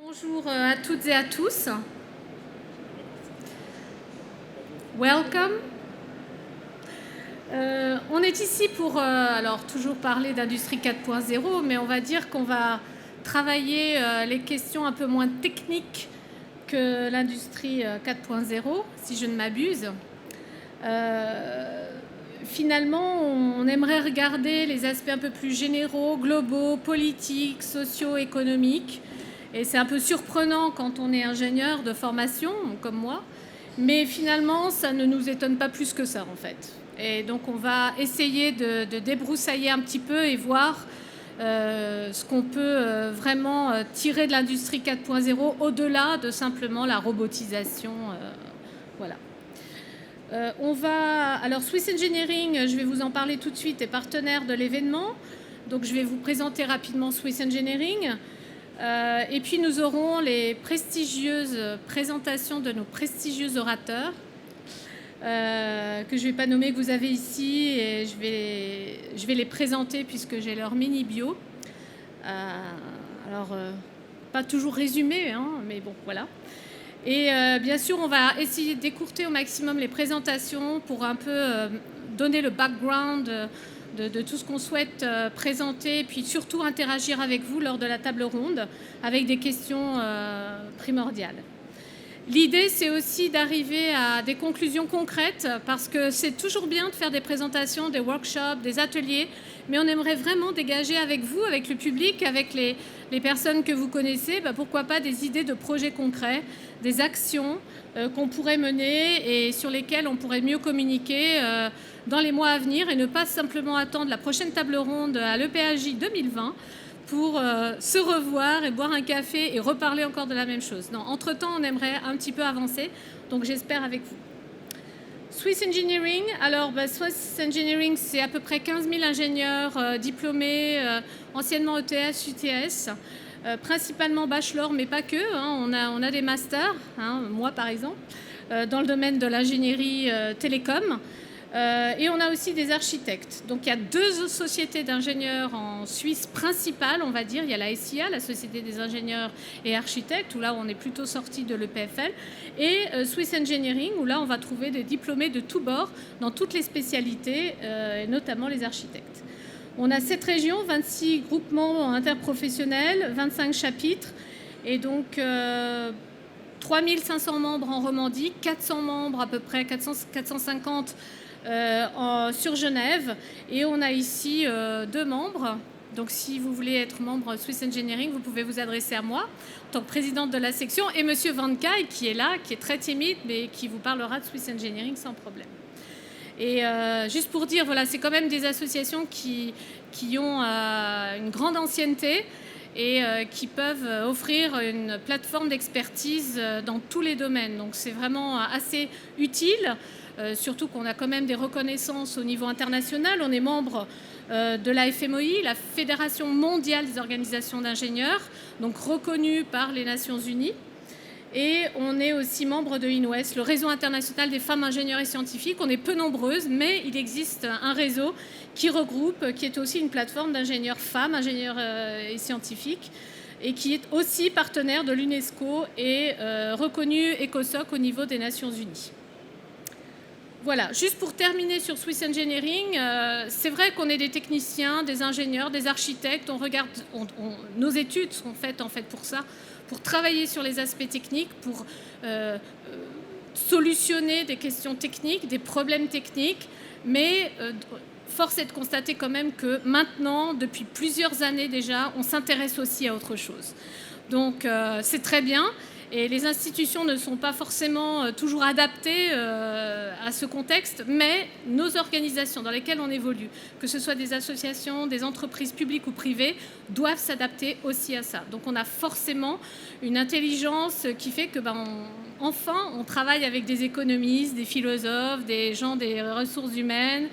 Bonjour à toutes et à tous. Welcome. On est ici pour alors toujours parler d'industrie 4.0, mais on va dire qu'on va travailler les questions un peu moins techniques que l'industrie 4.0, si je ne m'abuse. Finalement, on aimerait regarder les aspects un peu plus généraux, globaux, politiques, socio-économiques. Et c'est un peu surprenant quand on est ingénieur de formation, comme moi. Mais finalement, ça ne nous étonne pas plus que ça, en fait. Et donc, on va essayer de débroussailler un petit peu et voir ce qu'on peut vraiment tirer de l'industrie 4.0 au-delà de simplement la robotisation. Voilà. Alors, Swiss Engineering, je vais vous en parler tout de suite, est partenaire de l'événement. Donc, je vais vous présenter rapidement Swiss Engineering. Et puis, nous aurons les prestigieuses présentations de nos prestigieux orateurs, que je ne vais pas nommer, que vous avez ici, et je vais les présenter puisque j'ai leur mini-bio. Pas toujours résumé, hein, mais bon, voilà. Et bien sûr, on va essayer d'écourter au maximum les présentations pour un peu donner le background de tout ce qu'on souhaite présenter, puis surtout interagir avec vous lors de la table ronde avec des questions primordiales. L'idée, c'est aussi d'arriver à des conclusions concrètes, parce que c'est toujours bien de faire des présentations, des workshops, des ateliers, mais on aimerait vraiment dégager avec vous, avec le public, avec les personnes que vous connaissez, pourquoi pas des idées de projets concrets, des actions qu'on pourrait mener et sur lesquelles on pourrait mieux communiquer dans les mois à venir et ne pas simplement attendre la prochaine table ronde à l'EPAJ 2020 pour se revoir et boire un café et reparler encore de la même chose. Non, entre-temps, on aimerait un petit peu avancer, donc j'espère avec vous. Swiss Engineering, alors Swiss Engineering, c'est à peu près 15 000 ingénieurs diplômés, anciennement ETS, UTS, principalement bachelor, mais pas que. On a des masters, moi par exemple, dans le domaine de l'ingénierie télécom. Et on a aussi des architectes. Donc il y a deux sociétés d'ingénieurs en Suisse principales, on va dire. Il y a la SIA, la Société des ingénieurs et architectes, où là on est plutôt sorti de l'EPFL, et Swiss Engineering, où là on va trouver des diplômés de tous bords, dans toutes les spécialités, et notamment les architectes. On a 7 régions, 26 groupements interprofessionnels, 25 chapitres, et donc 3500 membres en Romandie, 400 membres à peu près, 450 sur Genève, et on a ici 2 membres. Donc si vous voulez être membre Swiss Engineering, vous pouvez vous adresser à moi en tant que présidente de la section, et monsieur Van Kaay qui est là, qui est très timide, mais qui vous parlera de Swiss Engineering sans problème. Et juste pour dire, voilà, c'est quand même des associations qui ont une grande ancienneté et qui peuvent offrir une plateforme d'expertise dans tous les domaines. Donc c'est vraiment assez utile. Surtout qu'on a quand même des reconnaissances au niveau international. On est membre de la FMOI, la Fédération mondiale des organisations d'ingénieurs, donc reconnue par les Nations Unies. Et on est aussi membre de INWES, le réseau international des femmes ingénieurs et scientifiques. On est peu nombreuses, mais il existe un réseau qui regroupe, qui est aussi une plateforme d'ingénieurs femmes, ingénieurs et scientifiques, et qui est aussi partenaire de l'UNESCO et reconnu ECOSOC au niveau des Nations Unies. Voilà, juste pour terminer sur Swiss Engineering, c'est vrai qu'on est des techniciens, des ingénieurs, des architectes. Nos études sont faites en fait pour ça, pour travailler sur les aspects techniques, pour solutionner des questions techniques, des problèmes techniques. Mais force est de constater quand même que maintenant, depuis plusieurs années déjà, on s'intéresse aussi à autre chose. Donc c'est très bien. Et les institutions ne sont pas forcément toujours adaptées à ce contexte, mais nos organisations dans lesquelles on évolue, que ce soit des associations, des entreprises publiques ou privées, doivent s'adapter aussi à ça. Donc on a forcément une intelligence qui fait que enfin on travaille avec des économistes, des philosophes, des gens des ressources humaines,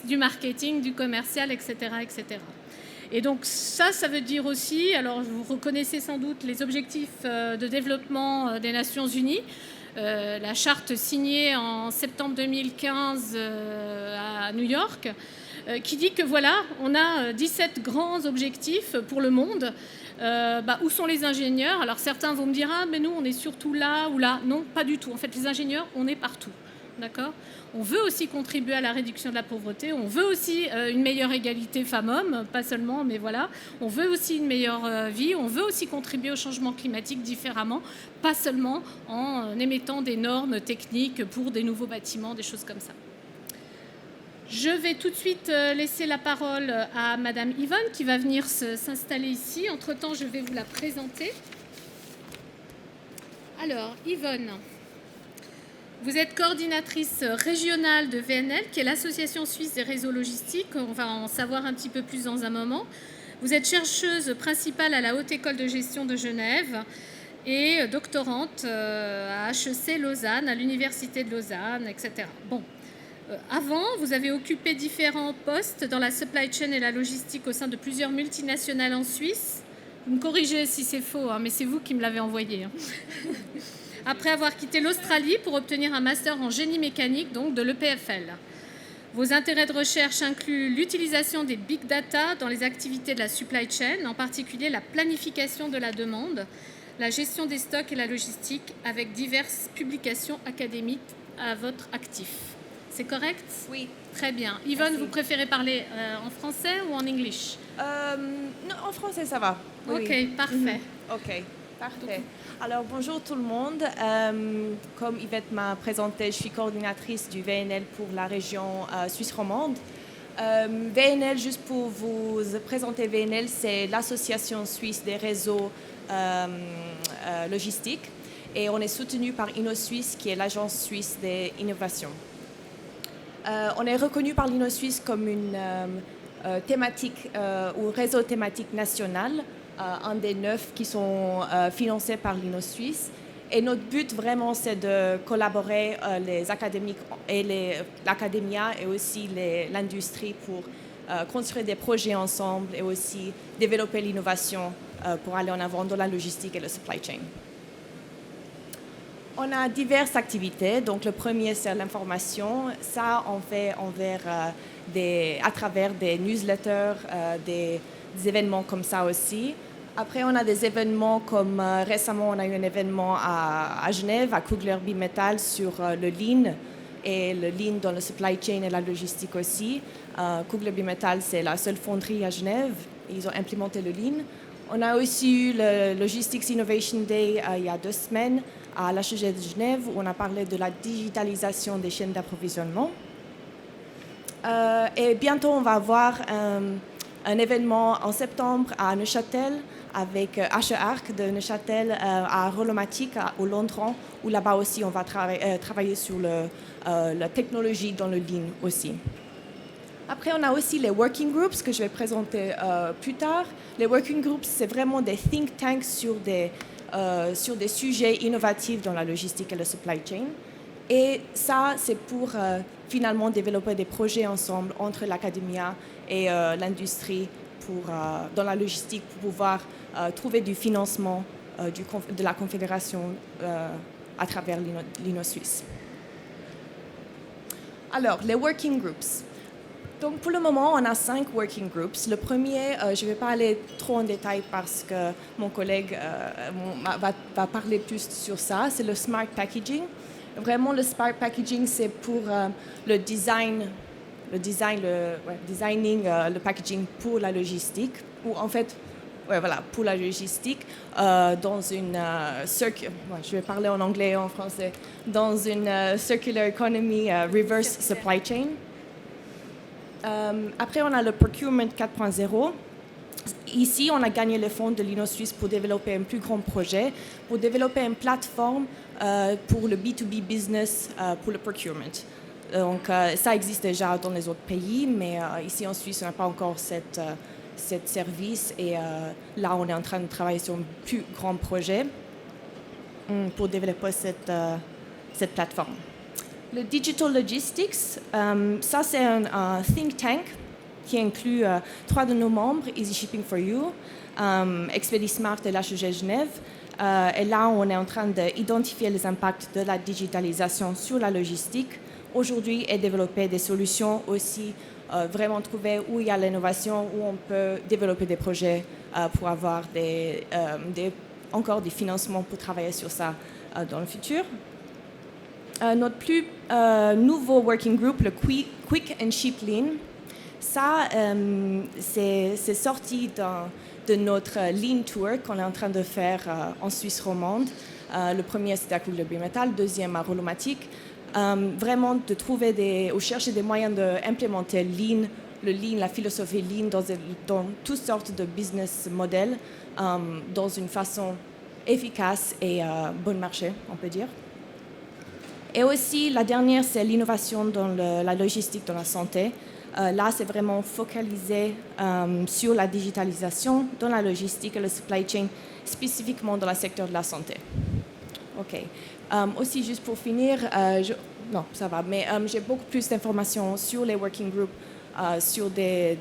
du marketing, du commercial, etc., etc. Et donc ça veut dire aussi, alors vous reconnaissez sans doute les objectifs de développement des Nations Unies, la charte signée en septembre 2015 à New York, qui dit que voilà, on a 17 grands objectifs pour le monde. Où sont les ingénieurs? Alors certains vont me dire, ah mais nous on est surtout là ou là. Non, pas du tout. En fait, les ingénieurs, on est partout. D'accord? On veut aussi contribuer à la réduction de la pauvreté, on veut aussi une meilleure égalité femmes-hommes, pas seulement, mais voilà. On veut aussi une meilleure vie, on veut aussi contribuer au changement climatique différemment, pas seulement en émettant des normes techniques pour des nouveaux bâtiments, des choses comme ça. Je vais tout de suite laisser la parole à Madame Yvonne qui va venir s'installer ici. Entre-temps, je vais vous la présenter. Alors, Yvonne, vous êtes coordinatrice régionale de VNL, qui est l'Association suisse des réseaux logistiques. On va en savoir un petit peu plus dans un moment. Vous êtes chercheuse principale à la Haute École de Gestion de Genève et doctorante à HEC Lausanne, à l'Université de Lausanne, etc. Bon. Avant, vous avez occupé différents postes dans la supply chain et la logistique au sein de plusieurs multinationales en Suisse. Vous me corrigez si c'est faux, mais c'est vous qui me l'avez envoyé. Après avoir quitté l'Australie pour obtenir un master en génie mécanique, donc de l'EPFL. Vos intérêts de recherche incluent l'utilisation des big data dans les activités de la supply chain, en particulier la planification de la demande, la gestion des stocks et la logistique, avec diverses publications académiques à votre actif. C'est correct? Oui. Très bien. Yvonne, merci. Vous préférez parler en français ou en anglais? Non, en français, ça va. Oui. Ok, parfait. Ok, parfait. Alors, bonjour tout le monde. Comme Yvette m'a présenté, je suis coordinatrice du VNL pour la région suisse romande. VNL, juste pour vous présenter VNL, c'est l'Association suisse des réseaux logistiques. Et on est soutenu par InnoSuisse, qui est l'agence suisse des innovations. On est reconnu par l'InnoSuisse comme une thématique ou réseau thématique national, un des 9 qui sont financés par l'InnoSuisse. Et notre but vraiment, c'est de collaborer les académiques et l'académia et aussi l'industrie pour construire des projets ensemble et aussi développer l'innovation pour aller en avant dans la logistique et le supply chain. On a diverses activités. Donc, le premier, c'est l'information. Ça, on fait à travers des newsletters, des événements comme ça aussi. Après, on a des événements comme récemment, on a eu un événement à Genève, à Kugler Bimetal, sur le Lean et le Lean dans le supply chain et la logistique aussi. Kugler Bimetal, c'est la seule fonderie à Genève. Ils ont implémenté le Lean. On a aussi eu le Logistics Innovation Day il y a 2 semaines à l'HEG de Genève, où on a parlé de la digitalisation des chaînes d'approvisionnement. Et bientôt, on va avoir un événement en septembre à Neuchâtel avec HE-Arc de Neuchâtel à Rolomatic, au Londres, où là-bas aussi, on va travailler sur la technologie dans le Lean aussi. Après, on a aussi les working groups que je vais présenter plus tard. Les working groups, c'est vraiment des think tanks sur des sujets innovatifs dans la logistique et le supply chain. Et ça, c'est pour finalement développer des projets ensemble entre l'académia et l'industrie dans la logistique pour pouvoir trouver du financement de la Confédération à travers l'InnoSuisse. Alors, les working groups. Donc, pour le moment, on a 5 working groups. Le premier, je ne vais pas aller trop en détail parce que mon collègue va parler plus sur ça. C'est le Smart Packaging. Vraiment, le Smart Packaging, c'est pour le designing le packaging pour la logistique. Ou en fait, pour la logistique, dans une je vais parler en anglais et en français, dans une circular economy reverse supply chain. Après, on a le Procurement 4.0. Ici, on a gagné les fonds de l'InnoSuisse pour développer un plus grand projet, pour développer une plateforme pour le B2B business pour le procurement. Donc, ça existe déjà dans les autres pays, mais ici en Suisse, on n'a pas encore cette service. Et là, on est en train de travailler sur un plus grand projet pour développer cette plateforme. Le Digital Logistics, ça c'est un think tank qui inclut 3 de nos membres, Easy Shipping for You, Expedismart et l'HEG Genève. Et là, on est en train d'identifier les impacts de la digitalisation sur la logistique. aujourd'hui et développer des solutions aussi, vraiment trouver où il y a l'innovation, où on peut développer des projets pour avoir encore des financements pour travailler sur ça dans le futur. Notre plus nouveau working group, le Quick and Cheap Lean, ça, c'est sorti de notre Lean Tour qu'on est en train de faire en Suisse romande. Le premier, c'était à Kugler-Bimetall, le deuxième à Rolomatic. Vraiment de trouver ou chercher des moyens d'implémenter Lean, la philosophie Lean dans toutes sortes de business models, dans une façon efficace et bon marché, on peut dire. Et aussi, la dernière, c'est l'innovation dans la logistique, dans la santé. Là, c'est vraiment focalisé sur la digitalisation dans la logistique et le supply chain, spécifiquement dans le secteur de la santé. OK. Aussi, juste pour finir, non, ça va, mais j'ai beaucoup plus d'informations sur les working groups, sur des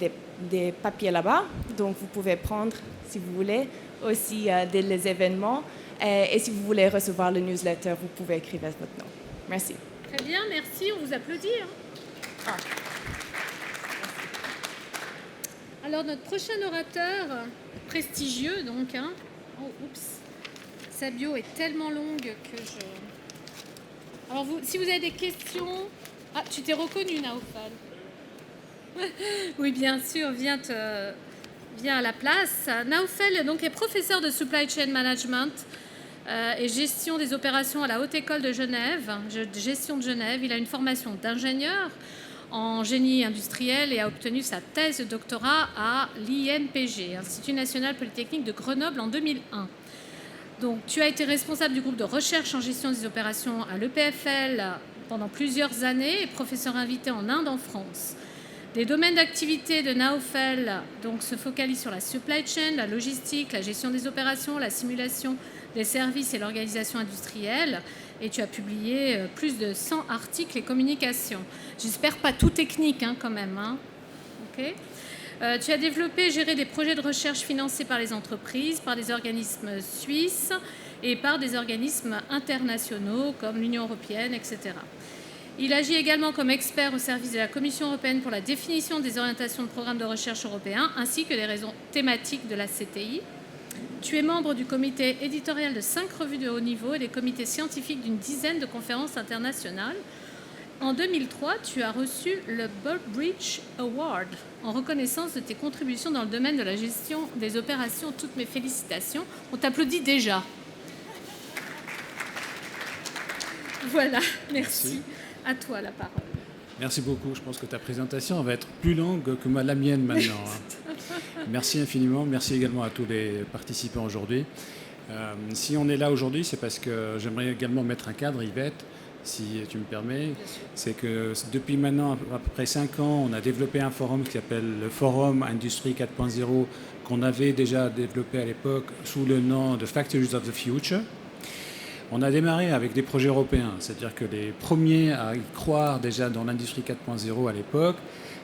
papiers là-bas. Donc, vous pouvez prendre, si vous voulez, aussi les événements. Et si vous voulez recevoir le newsletter, vous pouvez écrire votre nom. Merci. Très bien, merci. On vous applaudit. Alors, notre prochain orateur, prestigieux donc, sa bio est tellement longue que je... Alors, si vous avez des questions... Ah, tu t'es reconnu, Naoufal. Oui, bien sûr, viens à la place. Naoufal donc, est professeur de Supply Chain Management et gestion des opérations à la Haute École de Genève, gestion de Genève. Il a une formation d'ingénieur en génie industriel et a obtenu sa thèse de doctorat à l'INPG, Institut National Polytechnique de Grenoble, en 2001. Donc, tu as été responsable du groupe de recherche en gestion des opérations à l'EPFL pendant plusieurs années et professeur invité en Inde, en France. Les domaines d'activité de Naoufal donc, se focalisent sur la supply chain, la logistique, la gestion des opérations, la simulation des services et l'organisation industrielle. Et tu as publié plus de 100 articles et communications. J'espère pas tout technique quand même. Okay. Tu as développé et géré des projets de recherche financés par les entreprises, par des organismes suisses et par des organismes internationaux comme l'Union européenne, etc. Il agit également comme expert au service de la Commission européenne pour la définition des orientations de programmes de recherche européens ainsi que des raisons thématiques de la CTI. Tu es membre du comité éditorial de 5 revues de haut niveau et des comités scientifiques d'une dizaine de conférences internationales. En 2003, tu as reçu le Burbridge Award en reconnaissance de tes contributions dans le domaine de la gestion des opérations. Toutes mes félicitations. On t'applaudit déjà. Voilà, merci. À toi la parole. Merci beaucoup. Je pense que ta présentation va être plus longue que la mienne maintenant. Merci infiniment. Merci également à tous les participants aujourd'hui. Si on est là aujourd'hui, c'est parce que j'aimerais également mettre un cadre, Yvette, si tu me permets. C'est que depuis maintenant à peu près 5 ans, on a développé un forum qui s'appelle le Forum Industrie 4.0, qu'on avait déjà développé à l'époque sous le nom de Factories of the Future. On a démarré avec des projets européens, c'est-à-dire que les premiers à y croire déjà dans l'industrie 4.0 à l'époque,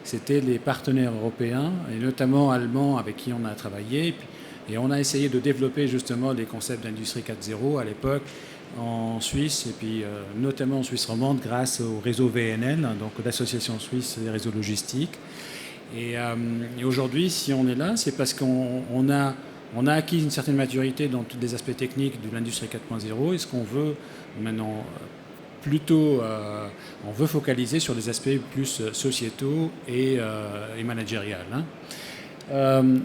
c'était les partenaires européens, et notamment allemands avec qui on a travaillé. Et on a essayé de développer justement les concepts d'industrie 4.0 à l'époque en Suisse, et puis notamment en Suisse romande grâce au réseau VNL, donc l'Association suisse des réseaux logistiques. Et aujourd'hui, si on est là, c'est parce qu'on a acquis une certaine maturité dans tous les aspects techniques de l'industrie 4.0 et ce qu'on veut maintenant plutôt, on veut focaliser sur les aspects plus sociétaux et managériels.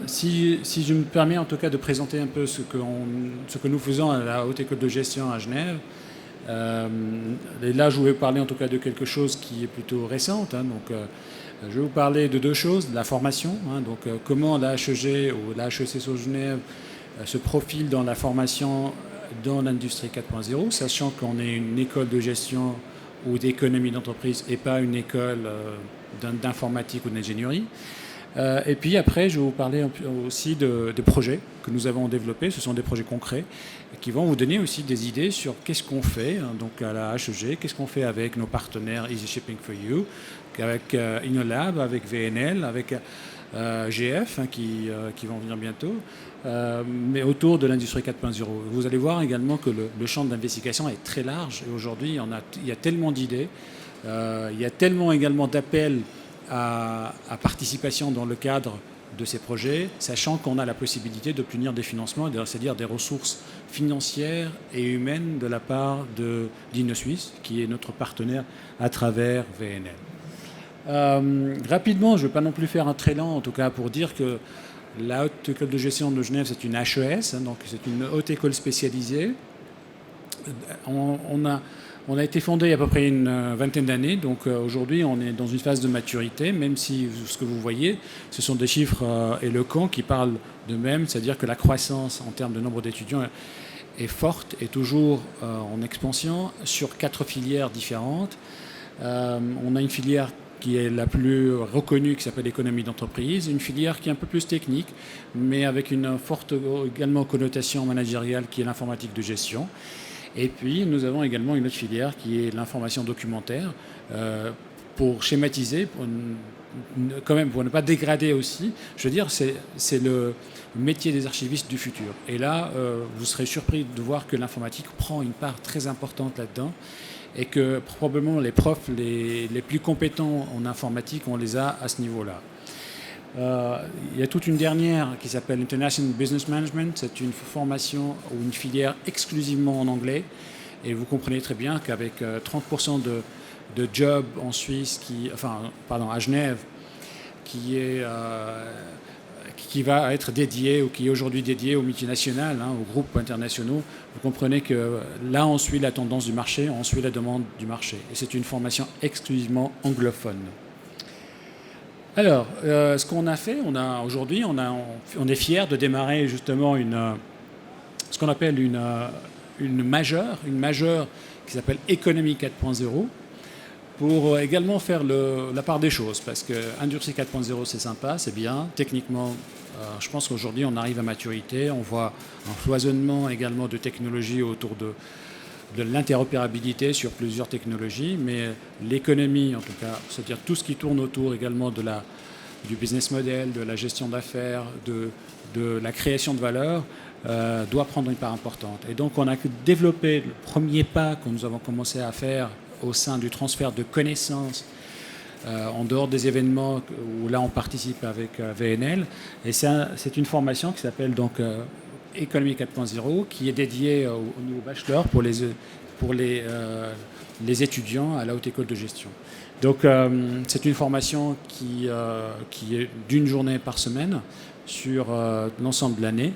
Si je me permets en tout cas de présenter un peu ce que nous faisons à la Haute École de Gestion à Genève, et là je voulais parler en tout cas de quelque chose qui est plutôt récente. Je vais vous parler de 2 choses, de la formation, donc comment la HEG ou la HEC sur Genève se profile dans la formation dans l'industrie 4.0, sachant qu'on est une école de gestion ou d'économie d'entreprise et pas une école d'informatique ou d'ingénierie. Et puis après, je vais vous parler aussi de projets que nous avons développés. Ce sont des projets concrets qui vont vous donner aussi des idées sur qu'est-ce qu'on fait donc à la HEG, qu'est-ce qu'on fait avec nos partenaires Easy Shipping for You, avec InnoLab, avec VNL, avec GF qui vont venir bientôt, mais autour de l'industrie 4.0. Vous allez voir également que le champ d'investigation est très large et aujourd'hui il y a tellement d'idées Il y a tellement également d'appels à participation dans le cadre de ces projets, sachant qu'on a la possibilité d'obtenir des financements, c'est-à-dire des ressources financières et humaines de la part d'Innosuisse, qui est notre partenaire à travers VNL. Rapidement, je ne vais pas non plus faire un très lent, en tout cas pour dire que la Haute École de Gestion de Genève, c'est une HES, donc c'est une haute école spécialisée. On a été fondé il y a à peu près une vingtaine d'années, donc aujourd'hui on est dans une phase de maturité, même si ce que vous voyez, ce sont des chiffres éloquents qui parlent d'eux-mêmes, c'est-à-dire que la croissance en termes de nombre d'étudiants est forte et toujours en expansion sur 4 filières différentes. On a une filière qui est la plus reconnue, qui s'appelle l'économie d'entreprise, une filière qui est un peu plus technique, mais avec une forte également connotation managériale qui est l'informatique de gestion. Et puis, nous avons également une autre filière qui est l'information documentaire, pour schématiser, quand même, pour ne pas dégrader aussi. Je veux dire, c'est le métier des archivistes du futur. Et là, vous serez surpris de voir que l'informatique prend une part très importante là-dedans et que probablement les profs les plus compétents en informatique, on les a à ce niveau-là. Il y a toute une dernière qui s'appelle International Business Management. C'est une formation ou une filière exclusivement en anglais. Et vous comprenez très bien qu'avec 30% de jobs en Suisse, à Genève, qui va être dédié ou qui est aujourd'hui dédié aux multinationales, aux groupes internationaux, vous comprenez que là, on suit la tendance du marché, on suit la demande du marché. Et c'est une formation exclusivement anglophone. Alors, ce qu'on a fait, aujourd'hui, on est fiers de démarrer justement ce qu'on appelle une majeure qui s'appelle Economy 4.0, pour également faire la part des choses, parce que Industrie 4.0, c'est sympa, c'est bien. Techniquement, je pense qu'aujourd'hui, on arrive à maturité. On voit un foisonnement également de technologies autour de l'interopérabilité sur plusieurs technologies, mais l'économie, en tout cas, c'est-à-dire tout ce qui tourne autour également du business model, de la gestion d'affaires, de la création de valeur, doit prendre une part importante. Et donc, on a développé le premier pas que nous avons commencé à faire au sein du transfert de connaissances en dehors des événements où là, on participe avec VNL. Et c'est une formation qui s'appelle donc Economy 4.0, qui est dédiée au niveau bachelor pour les étudiants à la Haute École de Gestion. Donc c'est une formation qui est d'une journée par semaine sur l'ensemble de l'année.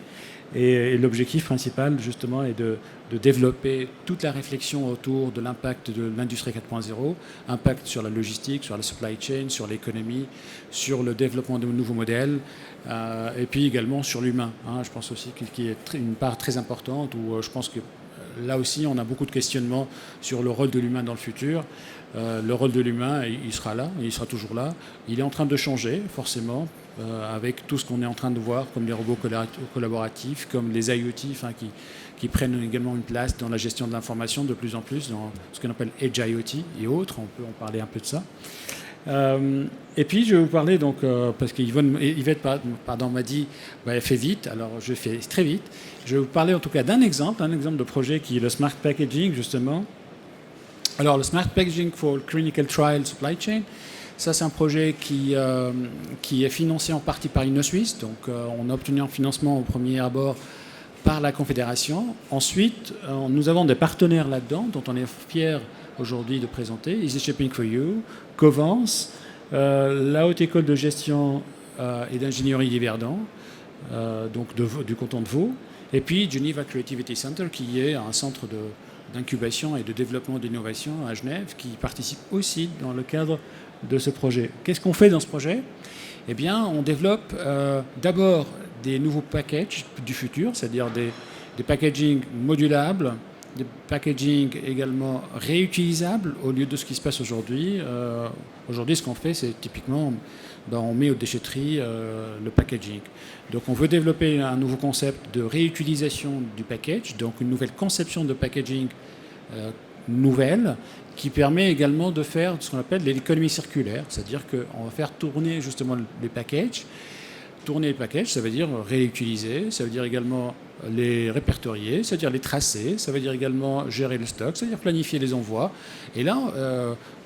Et l'objectif principal, justement, est de développer toute la réflexion autour de l'impact de l'industrie 4.0, impact sur la logistique, sur la supply chain, sur l'économie, sur le développement de nouveaux modèles, et puis également sur l'humain. Je pense aussi qu'il y a une part très importante où je pense que là aussi, on a beaucoup de questionnements sur le rôle de l'humain dans le futur. Le rôle de l'humain, il sera là, il sera toujours là. Il est en train de changer, forcément, avec tout ce qu'on est en train de voir, comme les robots collaboratifs, comme les IoT, qui prennent également une place dans la gestion de l'information de plus en plus, dans ce qu'on appelle Edge IoT et autres. On peut en parler un peu de ça. Et puis, je vais vous parler, donc, parce qu'Yvette m'a dit, fais vite, alors je fais très vite. Je vais vous parler en tout cas d'un exemple de projet qui est le Smart Packaging, justement. Alors, le Smart Packaging for Clinical Trial Supply Chain, ça, c'est un projet qui est financé en partie par Innosuisse. Donc, on a obtenu un financement au premier abord par la Confédération. Ensuite, nous avons des partenaires là-dedans, dont on est fiers aujourd'hui de présenter. Easy Shipping for You, Covance, la Haute École de Gestion et d'Ingénierie d'Yverdon, donc du canton de Vaud, et puis Geneva Creativity Center, qui est un centre d'incubation et de développement d'innovation à Genève, qui participe aussi dans le cadre de ce projet. Qu'est-ce qu'on fait dans ce projet ? Eh bien, on développe d'abord des nouveaux packages du futur, c'est-à-dire des packaging modulables, des packaging également réutilisables au lieu de ce qui se passe aujourd'hui. Aujourd'hui, ce qu'on fait, c'est typiquement, on met aux déchetteries le packaging. Donc, on veut développer un nouveau concept de réutilisation du package, donc une nouvelle conception de packaging nouvelle, qui permet également de faire ce qu'on appelle l'économie circulaire, c'est-à-dire qu'on va faire tourner justement les packages tourner les packages, ça veut dire réutiliser, ça veut dire également les répertorier, ça veut dire les tracer, ça veut dire également gérer le stock, ça veut dire planifier les envois. Et là,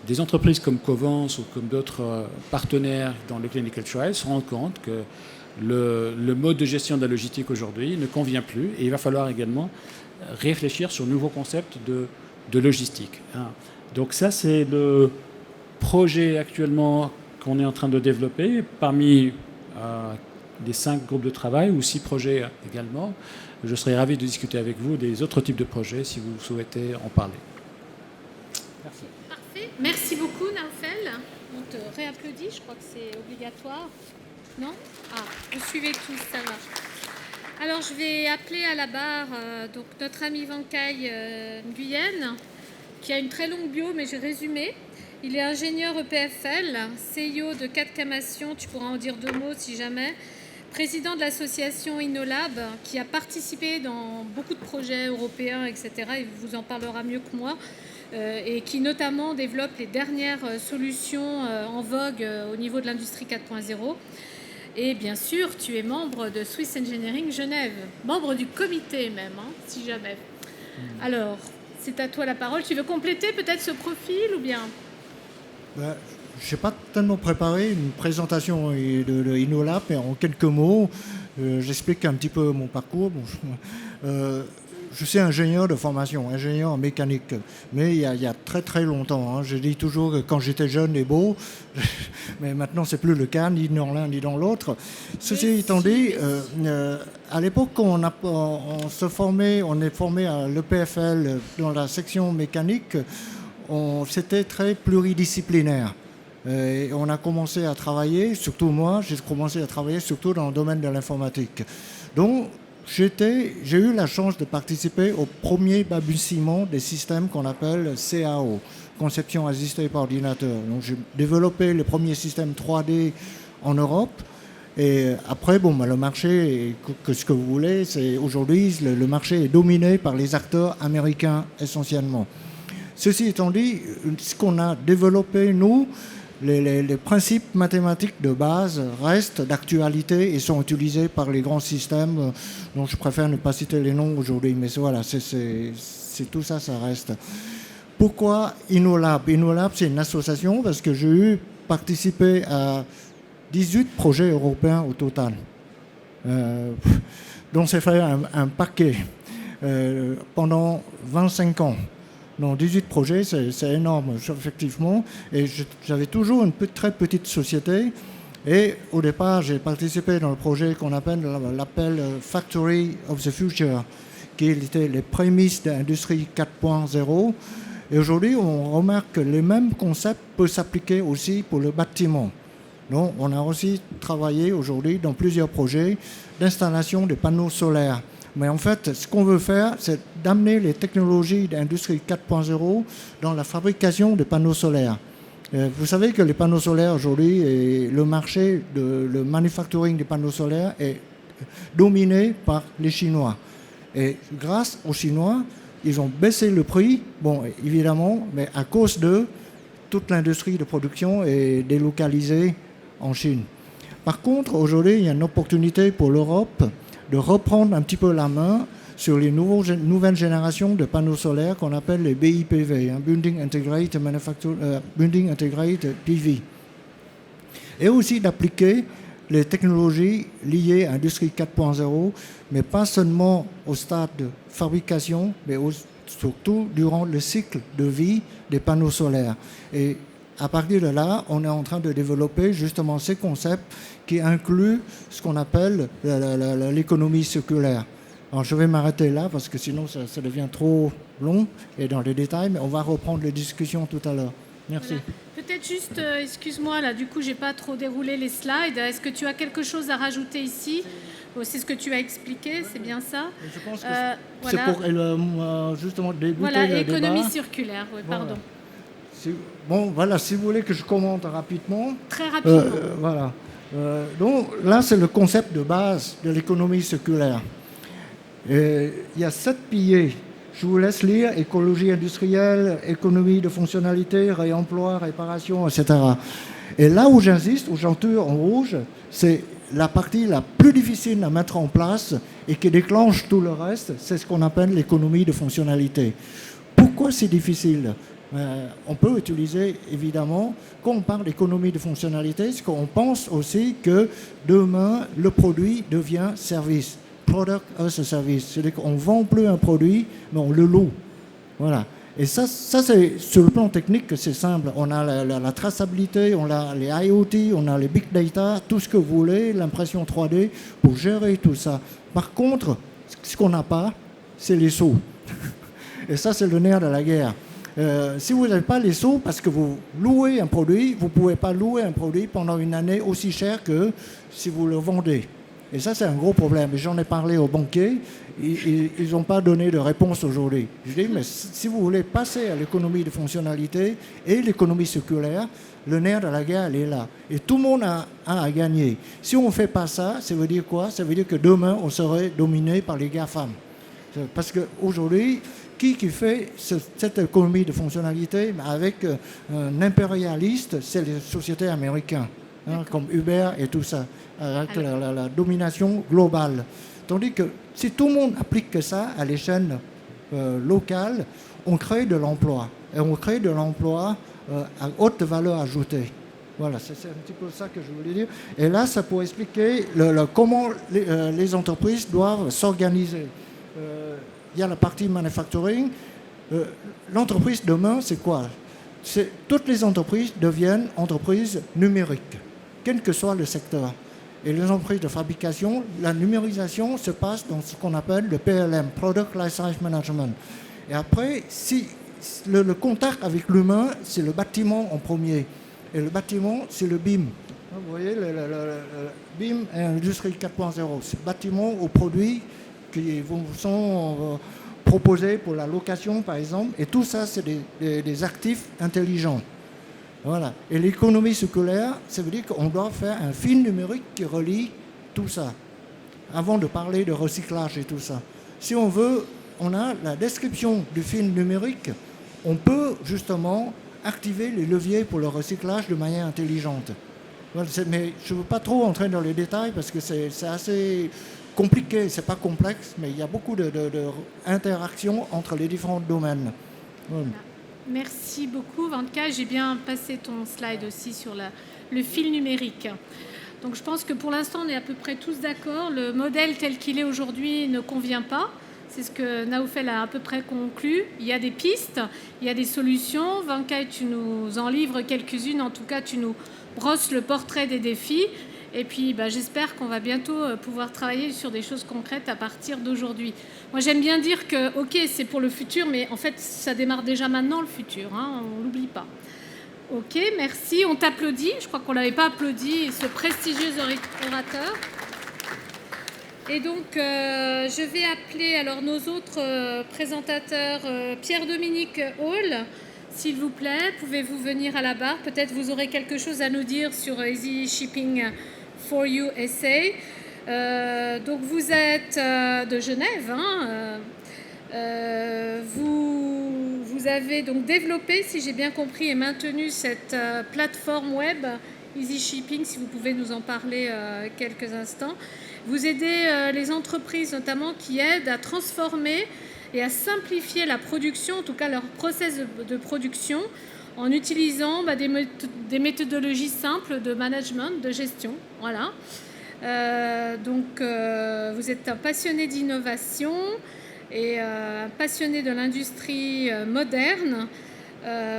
des entreprises comme Covance ou comme d'autres partenaires dans le clinical trial se rendent compte que le mode de gestion de la logistique aujourd'hui ne convient plus et il va falloir également réfléchir sur de nouveaux concepts de logistique. Donc ça, c'est le projet actuellement qu'on est en train de développer parmi les 5 groupes de travail ou 6 projets également. Je serais ravi de discuter avec vous des autres types de projets si vous souhaitez en parler. Merci. Parfait. Merci beaucoup, Naufel. On te réapplaudit, je crois que c'est obligatoire. Non? Ah, vous suivez tous, ça va. Alors, je vais appeler à la barre donc notre ami Vankai Nguyen, qui a une très longue bio, mais j'ai résumé. Il est ingénieur EPFL, CIO de 4 Camation, tu pourras en dire 2 mots si jamais, président de l'association InnoLab, qui a participé dans beaucoup de projets européens, etc. Il vous en parlera mieux que moi, et qui notamment développe les dernières solutions en vogue au niveau de l'industrie 4.0. Et bien sûr, tu es membre de Swiss Engineering Genève, membre du comité même, si jamais. Alors, c'est à toi la parole. Tu veux compléter peut-être ce profil ou bien? Je n'ai pas tellement préparé une présentation de InnoLab, mais en quelques mots, j'explique un petit peu mon parcours. Je suis ingénieur de formation, ingénieur en mécanique, mais il y a très très longtemps. Je dis toujours que quand j'étais jeune et beau, mais maintenant c'est plus le cas, ni dans l'un ni dans l'autre. Ceci étant dit, à l'époque quand on se formait, on est formé à l'EPFL dans la section mécanique, c'était très pluridisciplinaire. Et on a commencé à travailler, surtout moi, j'ai commencé à travailler surtout dans le domaine de l'informatique. Donc, j'ai eu la chance de participer au premier balbutiement des systèmes qu'on appelle CAO, conception assistée par ordinateur. Donc, j'ai développé les premiers systèmes 3D en Europe. Et après, le marché, que ce que vous voulez, c'est aujourd'hui, le marché est dominé par les acteurs américains essentiellement. Ceci étant dit, ce qu'on a développé, nous, les principes mathématiques de base restent d'actualité et sont utilisés par les grands systèmes dont je préfère ne pas citer les noms aujourd'hui, mais voilà, c'est tout ça, ça reste. Pourquoi InnoLab? InnoLab, c'est une association parce que j'ai participé à 18 projets européens au total. Donc c'est fait un paquet pendant 25 ans. Donc 18 projets, c'est énorme, effectivement. Et j'avais toujours une très petite société. Et au départ, j'ai participé dans le projet qu'on appelle Factory of the Future, qui était les prémices de l'industrie 4.0. Et aujourd'hui, on remarque que les mêmes concepts peuvent s'appliquer aussi pour le bâtiment. Donc, on a aussi travaillé aujourd'hui dans plusieurs projets d'installation des panneaux solaires. Mais en fait, ce qu'on veut faire, c'est d'amener les technologies d'industrie 4.0 dans la fabrication de panneaux solaires. Vous savez que les panneaux solaires aujourd'hui, et le marché le manufacturing des panneaux solaires est dominé par les Chinois. Et grâce aux Chinois, ils ont baissé le prix, bon, évidemment, mais à cause d'eux, toute l'industrie de production est délocalisée en Chine. Par contre, aujourd'hui, il y a une opportunité pour l'Europe de reprendre un petit peu la main sur les nouvelles générations de panneaux solaires qu'on appelle les BIPV, Building Integrated PV. Et aussi d'appliquer les technologies liées à l'industrie 4.0, mais pas seulement au stade de fabrication, mais surtout durant le cycle de vie des panneaux solaires. Et à partir de là, on est en train de développer justement ces concepts qui incluent ce qu'on appelle l'économie circulaire. Alors je vais m'arrêter là parce que sinon ça devient trop long et dans les détails, mais on va reprendre les discussions tout à l'heure. Merci. Voilà. Peut-être juste, excuse-moi, là, du coup, j'ai pas trop déroulé les slides. Est-ce que tu as quelque chose à rajouter ici? C'est ce que tu as expliqué, c'est bien ça? Je pense que c'est voilà. pour justement débuter voilà, le débat. économie circulaire, oui, pardon. Voilà, si vous voulez que je commente rapidement. Très rapidement. Voilà. Donc là, c'est le concept de base de l'économie circulaire. Il y a 7 piliers. Je vous laisse lire: écologie industrielle, économie de fonctionnalité, réemploi, réparation, etc. Et là où j'insiste, où j'entoure en rouge, c'est la partie la plus difficile à mettre en place et qui déclenche tout le reste, c'est ce qu'on appelle l'économie de fonctionnalité. Pourquoi c'est difficile ? On peut utiliser, évidemment, quand on parle d'économie de fonctionnalité, c'est qu'on pense aussi que demain, le produit devient service. Product as a service. C'est-à-dire qu'on ne vend plus un produit, mais on le loue. Voilà. Et ça c'est sur le plan technique que c'est simple. On a la traçabilité, on a les IoT, on a les big data, tout ce que vous voulez, l'impression 3D pour gérer tout ça. Par contre, ce qu'on n'a pas, c'est les sous. Et ça, c'est le nerf de la guerre. Si vous n'avez pas les sous, parce que vous louez un produit, vous ne pouvez pas louer un produit pendant une année aussi cher que si vous le vendez. Et ça, c'est un gros problème. J'en ai parlé aux banquiers. Ils n'ont pas donné de réponse aujourd'hui. Je dis, mais si vous voulez passer à l'économie de fonctionnalité et l'économie circulaire, le nerf de la guerre, elle est là. Et tout le monde a à gagner. Si on ne fait pas ça, ça veut dire quoi ? Ça veut dire que demain, on serait dominé par les GAFAM. Parce qu'aujourd'hui, qui fait cette économie de fonctionnalité avec un impérialiste, c'est les sociétés américaines, comme Uber et tout ça, avec la domination globale. Tandis que si tout le monde applique ça à l'échelle locale, on crée de l'emploi. Et on crée de l'emploi à haute valeur ajoutée. Voilà, c'est un petit peu ça que je voulais dire. Et là, ça peut expliquer comment les entreprises doivent s'organiser. Il y a la partie manufacturing. L'entreprise demain, c'est quoi ? Toutes les entreprises deviennent entreprises numériques, quel que soit le secteur. Et les entreprises de fabrication, la numérisation se passe dans ce qu'on appelle le PLM, Product Lifecycle Management. Et après, si le contact avec l'humain, c'est le bâtiment en premier. Et le bâtiment, c'est le BIM. Vous voyez, le BIM est l'industrie 4.0. C'est le bâtiment aux produits qui vous sont proposés pour la location, par exemple. Et tout ça, c'est des actifs intelligents. Voilà. Et l'économie circulaire, ça veut dire qu'on doit faire un fil numérique qui relie tout ça, avant de parler de recyclage et tout ça. Si on veut, on a la description du fil numérique, on peut justement activer les leviers pour le recyclage de manière intelligente. Voilà, mais je ne veux pas trop entrer dans les détails parce que c'est assez compliqué, c'est pas complexe, mais il y a beaucoup d'interactions entre les différents domaines. Voilà. Merci beaucoup, Vantka. J'ai bien passé ton slide aussi sur le fil numérique. Donc je pense que pour l'instant, on est à peu près tous d'accord. Le modèle tel qu'il est aujourd'hui ne convient pas. C'est ce que Naoufel a à peu près conclu. Il y a des pistes, il y a des solutions. Vantka, tu nous en livres quelques-unes. En tout cas, tu nous brosses le portrait des défis. Et puis, j'espère qu'on va bientôt pouvoir travailler sur des choses concrètes à partir d'aujourd'hui. Moi, j'aime bien dire que, OK, c'est pour le futur, mais en fait, ça démarre déjà maintenant, le futur. On ne l'oublie pas. OK, merci. On t'applaudit. Je crois qu'on ne l'avait pas applaudi, ce prestigieux orateur. Et donc, je vais appeler alors nos autres présentateurs. Pierre-Dominique Hall, s'il vous plaît, pouvez-vous venir à la barre ? Peut-être vous aurez quelque chose à nous dire sur Easy Shipping for You SA. Donc vous êtes de Genève. Vous avez donc développé, si j'ai bien compris, et maintenu cette plateforme web Easy Shipping, si vous pouvez nous en parler quelques instants. Vous aidez les entreprises notamment qui aident à transformer et à simplifier la production, en tout cas leur process de production, en utilisant des méthodologies simples de management, de gestion. Voilà. Donc, vous êtes un passionné d'innovation et un passionné de l'industrie moderne.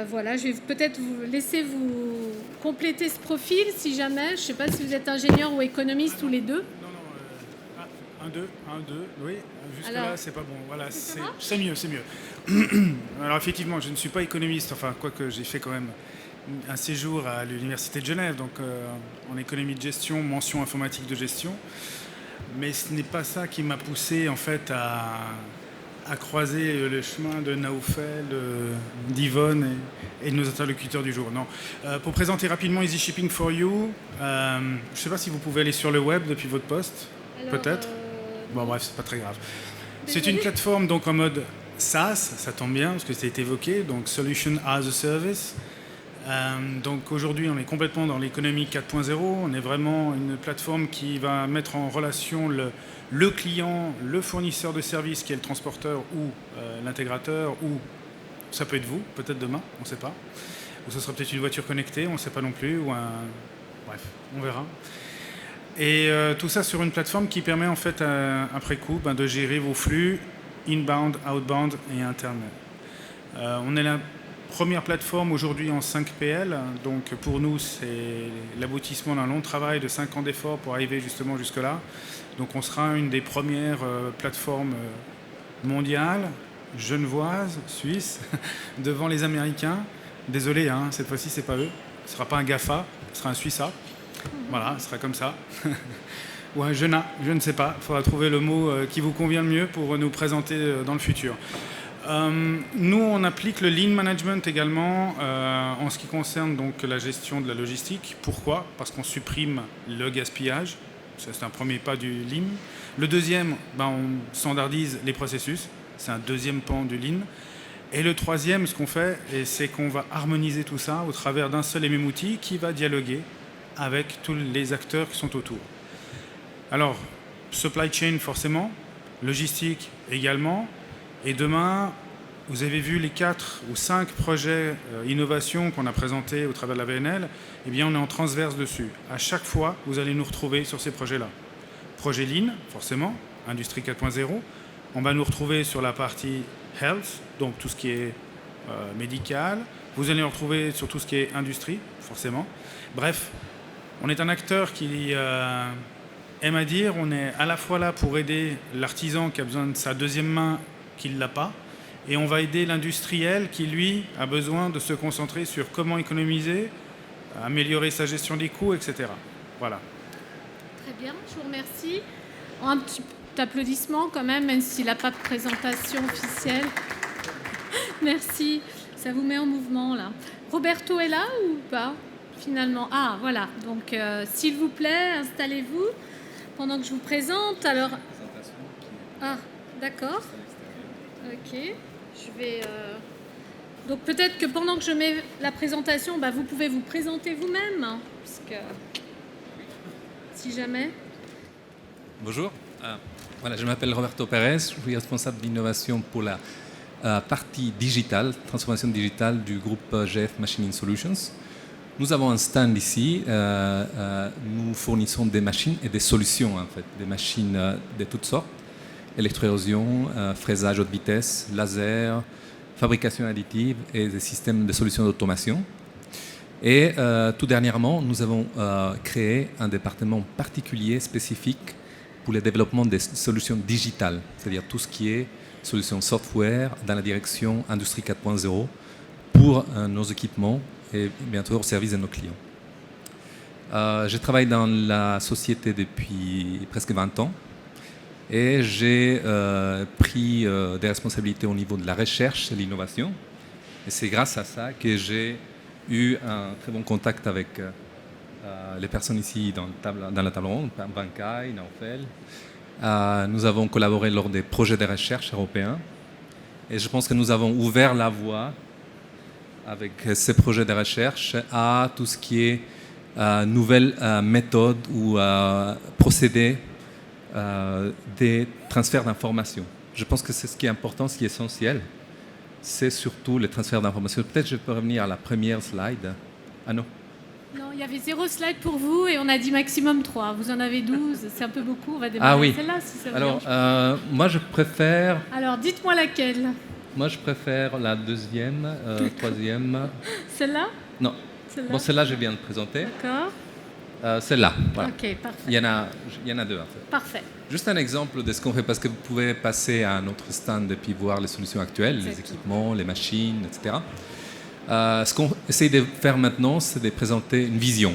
Voilà, je vais peut-être vous laisser vous compléter ce profil, si jamais. Je ne sais pas si vous êtes ingénieur ou économiste ou les deux. Un, deux, oui, jusque-là, c'est pas bon. Voilà, c'est mieux. Alors, effectivement, je ne suis pas économiste, enfin, quoique j'ai fait quand même un séjour à l'Université de Genève, donc en économie de gestion, mention informatique de gestion. Mais ce n'est pas ça qui m'a poussé, en fait, à croiser le chemin de Naoufel, d'Yvonne et de nos interlocuteurs du jour. Non. Pour présenter rapidement Easy Shipping for You, je ne sais pas si vous pouvez aller sur le web depuis votre poste, peut-être. Bon, bref, c'est pas très grave. C'est une plateforme donc en mode SaaS, ça tombe bien parce que c'est évoqué, donc Solution as a Service. Donc aujourd'hui, on est complètement dans l'économie 4.0. On est vraiment une plateforme qui va mettre en relation le client, le fournisseur de services qui est le transporteur ou l'intégrateur, ou ça peut être vous, peut-être demain, on ne sait pas. Ou ce sera peut-être une voiture connectée, on ne sait pas non plus, ou bref, on verra. Et tout ça sur une plateforme qui permet en fait après coup de gérer vos flux inbound, outbound et interne. On est la première plateforme aujourd'hui en 5PL, donc pour nous c'est l'aboutissement d'un long travail de 5 ans d'efforts pour arriver justement jusque-là. Donc on sera une des premières plateformes mondiales, genevoises, suisses, devant les Américains. Désolé, cette fois-ci c'est pas eux, ce ne sera pas un GAFA, ce sera un Suissa. Voilà, ce sera comme ça. Ou un Jena, je ne sais pas, il faudra trouver le mot qui vous convient le mieux pour nous présenter dans le futur. Nous, on applique le Lean Management également en ce qui concerne donc la gestion de la logistique. Pourquoi ? Parce qu'on supprime le gaspillage. Ça, c'est un premier pas du Lean. Le deuxième, on standardise les processus. C'est un deuxième pan du Lean. Et le troisième, ce qu'on fait, c'est qu'on va harmoniser tout ça au travers d'un seul et même outil qui va dialoguer avec tous les acteurs qui sont autour. Alors, supply chain forcément, logistique également. Et demain, vous avez vu les 4 ou 5 projets innovation qu'on a présentés au travers de la VNL, eh bien on est en transverse dessus. À chaque fois, vous allez nous retrouver sur ces projets-là. Projet Lean, forcément, Industrie 4.0. On va nous retrouver sur la partie Health, donc tout ce qui est médical. Vous allez nous retrouver sur tout ce qui est industrie, forcément. Bref, on est un acteur qui aime à dire, on est à la fois là pour aider l'artisan qui a besoin de sa deuxième main, qui ne l'a pas, et on va aider l'industriel qui, lui, a besoin de se concentrer sur comment économiser, améliorer sa gestion des coûts, etc. Voilà. Très bien, je vous remercie. Un petit applaudissement quand même s'il n'a pas de présentation officielle. Merci, ça vous met en mouvement là. Roberto est là ou pas finalement? Ah, voilà, donc s'il vous plaît, installez-vous pendant que je vous présente. Alors, ah, d'accord. Ok, je vais... Donc peut-être que pendant que je mets la présentation, vous pouvez vous présenter vous-même, puisque si jamais... Bonjour, voilà, je m'appelle Roberto Pérez, je suis responsable d'innovation pour la partie digitale, transformation digitale du groupe GF Machining Solutions. Nous avons un stand ici, nous fournissons des machines et des solutions en fait, des machines de toutes sortes. Électroérosion, fraisage haute vitesse, laser, fabrication additive et des systèmes de solutions d'automation. Et tout dernièrement, nous avons créé un département particulier spécifique pour le développement des solutions digitales, c'est-à-dire tout ce qui est solutions software dans la direction Industrie 4.0 pour nos équipements et bientôt au service de nos clients. Je travaille dans la société depuis presque 20 ans. Et j'ai pris des responsabilités au niveau de la recherche et l'innovation. Et c'est grâce à ça que j'ai eu un très bon contact avec les personnes ici dans la table ronde, Bankai, Naufel. Nous avons collaboré lors des projets de recherche européens. Et je pense que nous avons ouvert la voie avec ces projets de recherche à tout ce qui est nouvelles méthodes ou procédés des transferts d'informations. Je pense que c'est ce qui est important, ce qui est essentiel, c'est surtout le transfert d'informations. Peut-être je peux revenir à la première slide. Ah non. Non, il y avait 0 slide pour vous et on a dit maximum 3. Vous en avez 12, c'est un peu beaucoup. On va démarrer oui. Celle-là si ça vous Alors, dérange. moi je préfère... Alors, dites-moi laquelle. Moi je préfère la deuxième, troisième... Celle-là? Non. Celle-là. Bon, celle-là je viens de présenter. D'accord. Celle-là, voilà. Ok, parfait. Il y en a 2 en fait. Parfait. Juste un exemple de ce qu'on fait, parce que vous pouvez passer à un autre stand et puis voir les solutions actuelles, les équipements, les machines, etc. Ce qu'on essaie de faire maintenant, c'est de présenter une vision.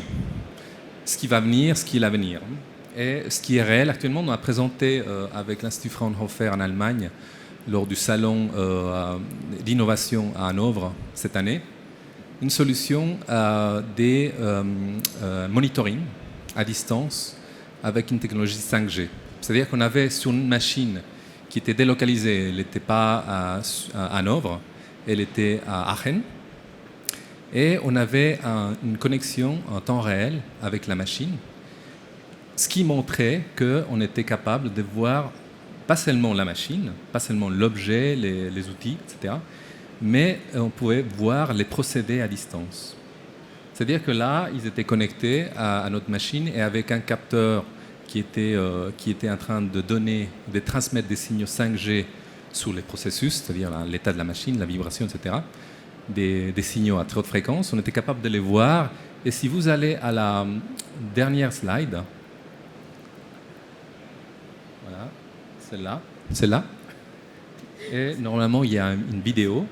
Ce qui va venir, ce qui est l'avenir. Et ce qui est réel, actuellement, on a présenté avec l'Institut Fraunhofer en Allemagne, lors du salon d'innovation à Hanovre cette année, une solution des monitoring à distance avec une technologie 5G. C'est-à-dire qu'on avait sur une machine qui était délocalisée, elle n'était pas à Hanovre, elle était à Aachen. Et on avait une connexion en temps réel avec la machine, ce qui montrait qu'on était capable de voir pas seulement la machine, pas seulement l'objet, les outils, etc., mais on pouvait voir les procédés à distance. C'est-à-dire que là, ils étaient connectés à notre machine et avec un capteur qui était en train de transmettre des signaux 5G sur les processus, c'est-à-dire l'état de la machine, la vibration, etc., des signaux à très haute fréquence, on était capable de les voir. Et si vous allez à la dernière slide, voilà, celle-là, et normalement il y a une vidéo.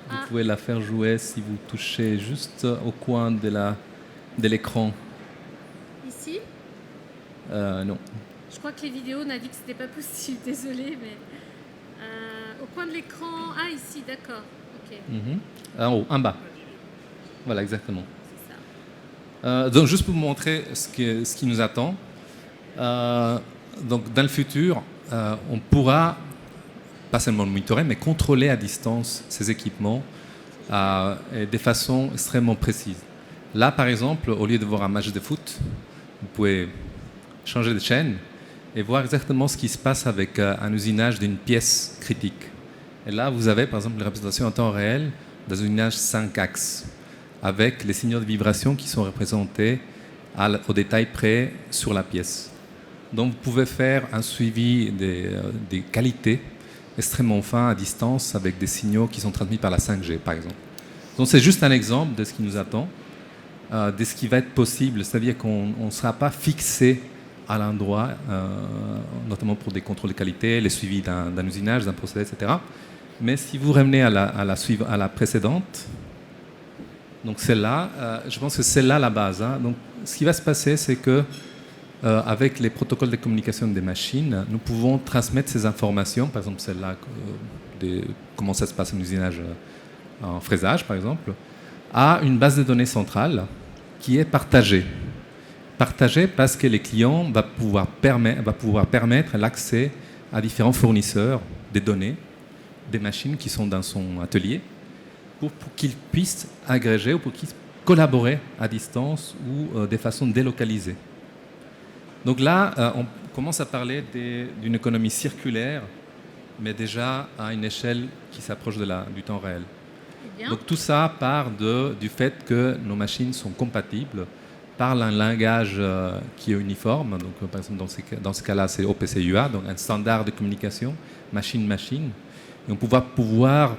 Vous pouvez la faire jouer si vous touchez juste au coin de l'écran. Ici? Non. Je crois que les vidéos, on a dit que c'était pas possible, désolé, mais au coin de l'écran. Ah, ici, d'accord. Ok. En haut, en bas. Voilà, exactement. C'est ça. Donc, juste pour vous montrer ce qui nous attend. Donc, dans le futur, on pourra pas seulement monitorer, mais contrôler à distance ces équipements de façon extrêmement précise. Là, par exemple, au lieu de voir un match de foot, vous pouvez changer de chaîne et voir exactement ce qui se passe avec un usinage d'une pièce critique. Et là, vous avez, par exemple, une représentation en temps réel d'un usinage 5 axes, avec les signaux de vibration qui sont représentés au détail près sur la pièce. Donc, vous pouvez faire un suivi des qualités extrêmement fin à distance avec des signaux qui sont transmis par la 5G, par exemple. Donc c'est juste un exemple de ce qui nous attend, de ce qui va être possible, c'est-à-dire qu'on ne sera pas fixé à l'endroit, notamment pour des contrôles de qualité, les suivis d'un usinage, d'un procédé, etc. Mais si vous revenez à la précédente, donc celle-là, je pense que c'est là la base. Hein. Donc ce qui va se passer, c'est que avec les protocoles de communication des machines, nous pouvons transmettre ces informations, par exemple celle-là, comment ça se passe en usinage en fraisage, par exemple, à une base de données centrale qui est partagée. Partagée parce que les clients va pouvoir permettre l'accès à différents fournisseurs des données, des machines qui sont dans son atelier, pour qu'ils puissent agréger ou pour qu'ils puissent collaborer à distance ou de façon délocalisée. Donc là, on commence à parler d'une économie circulaire, mais déjà à une échelle qui s'approche du temps réel. Donc tout ça part du fait que nos machines sont compatibles, parlent un langage qui est uniforme. Donc, par exemple, dans ce cas-là, c'est OPC UA, donc un standard de communication machine-machine. Et on va pouvoir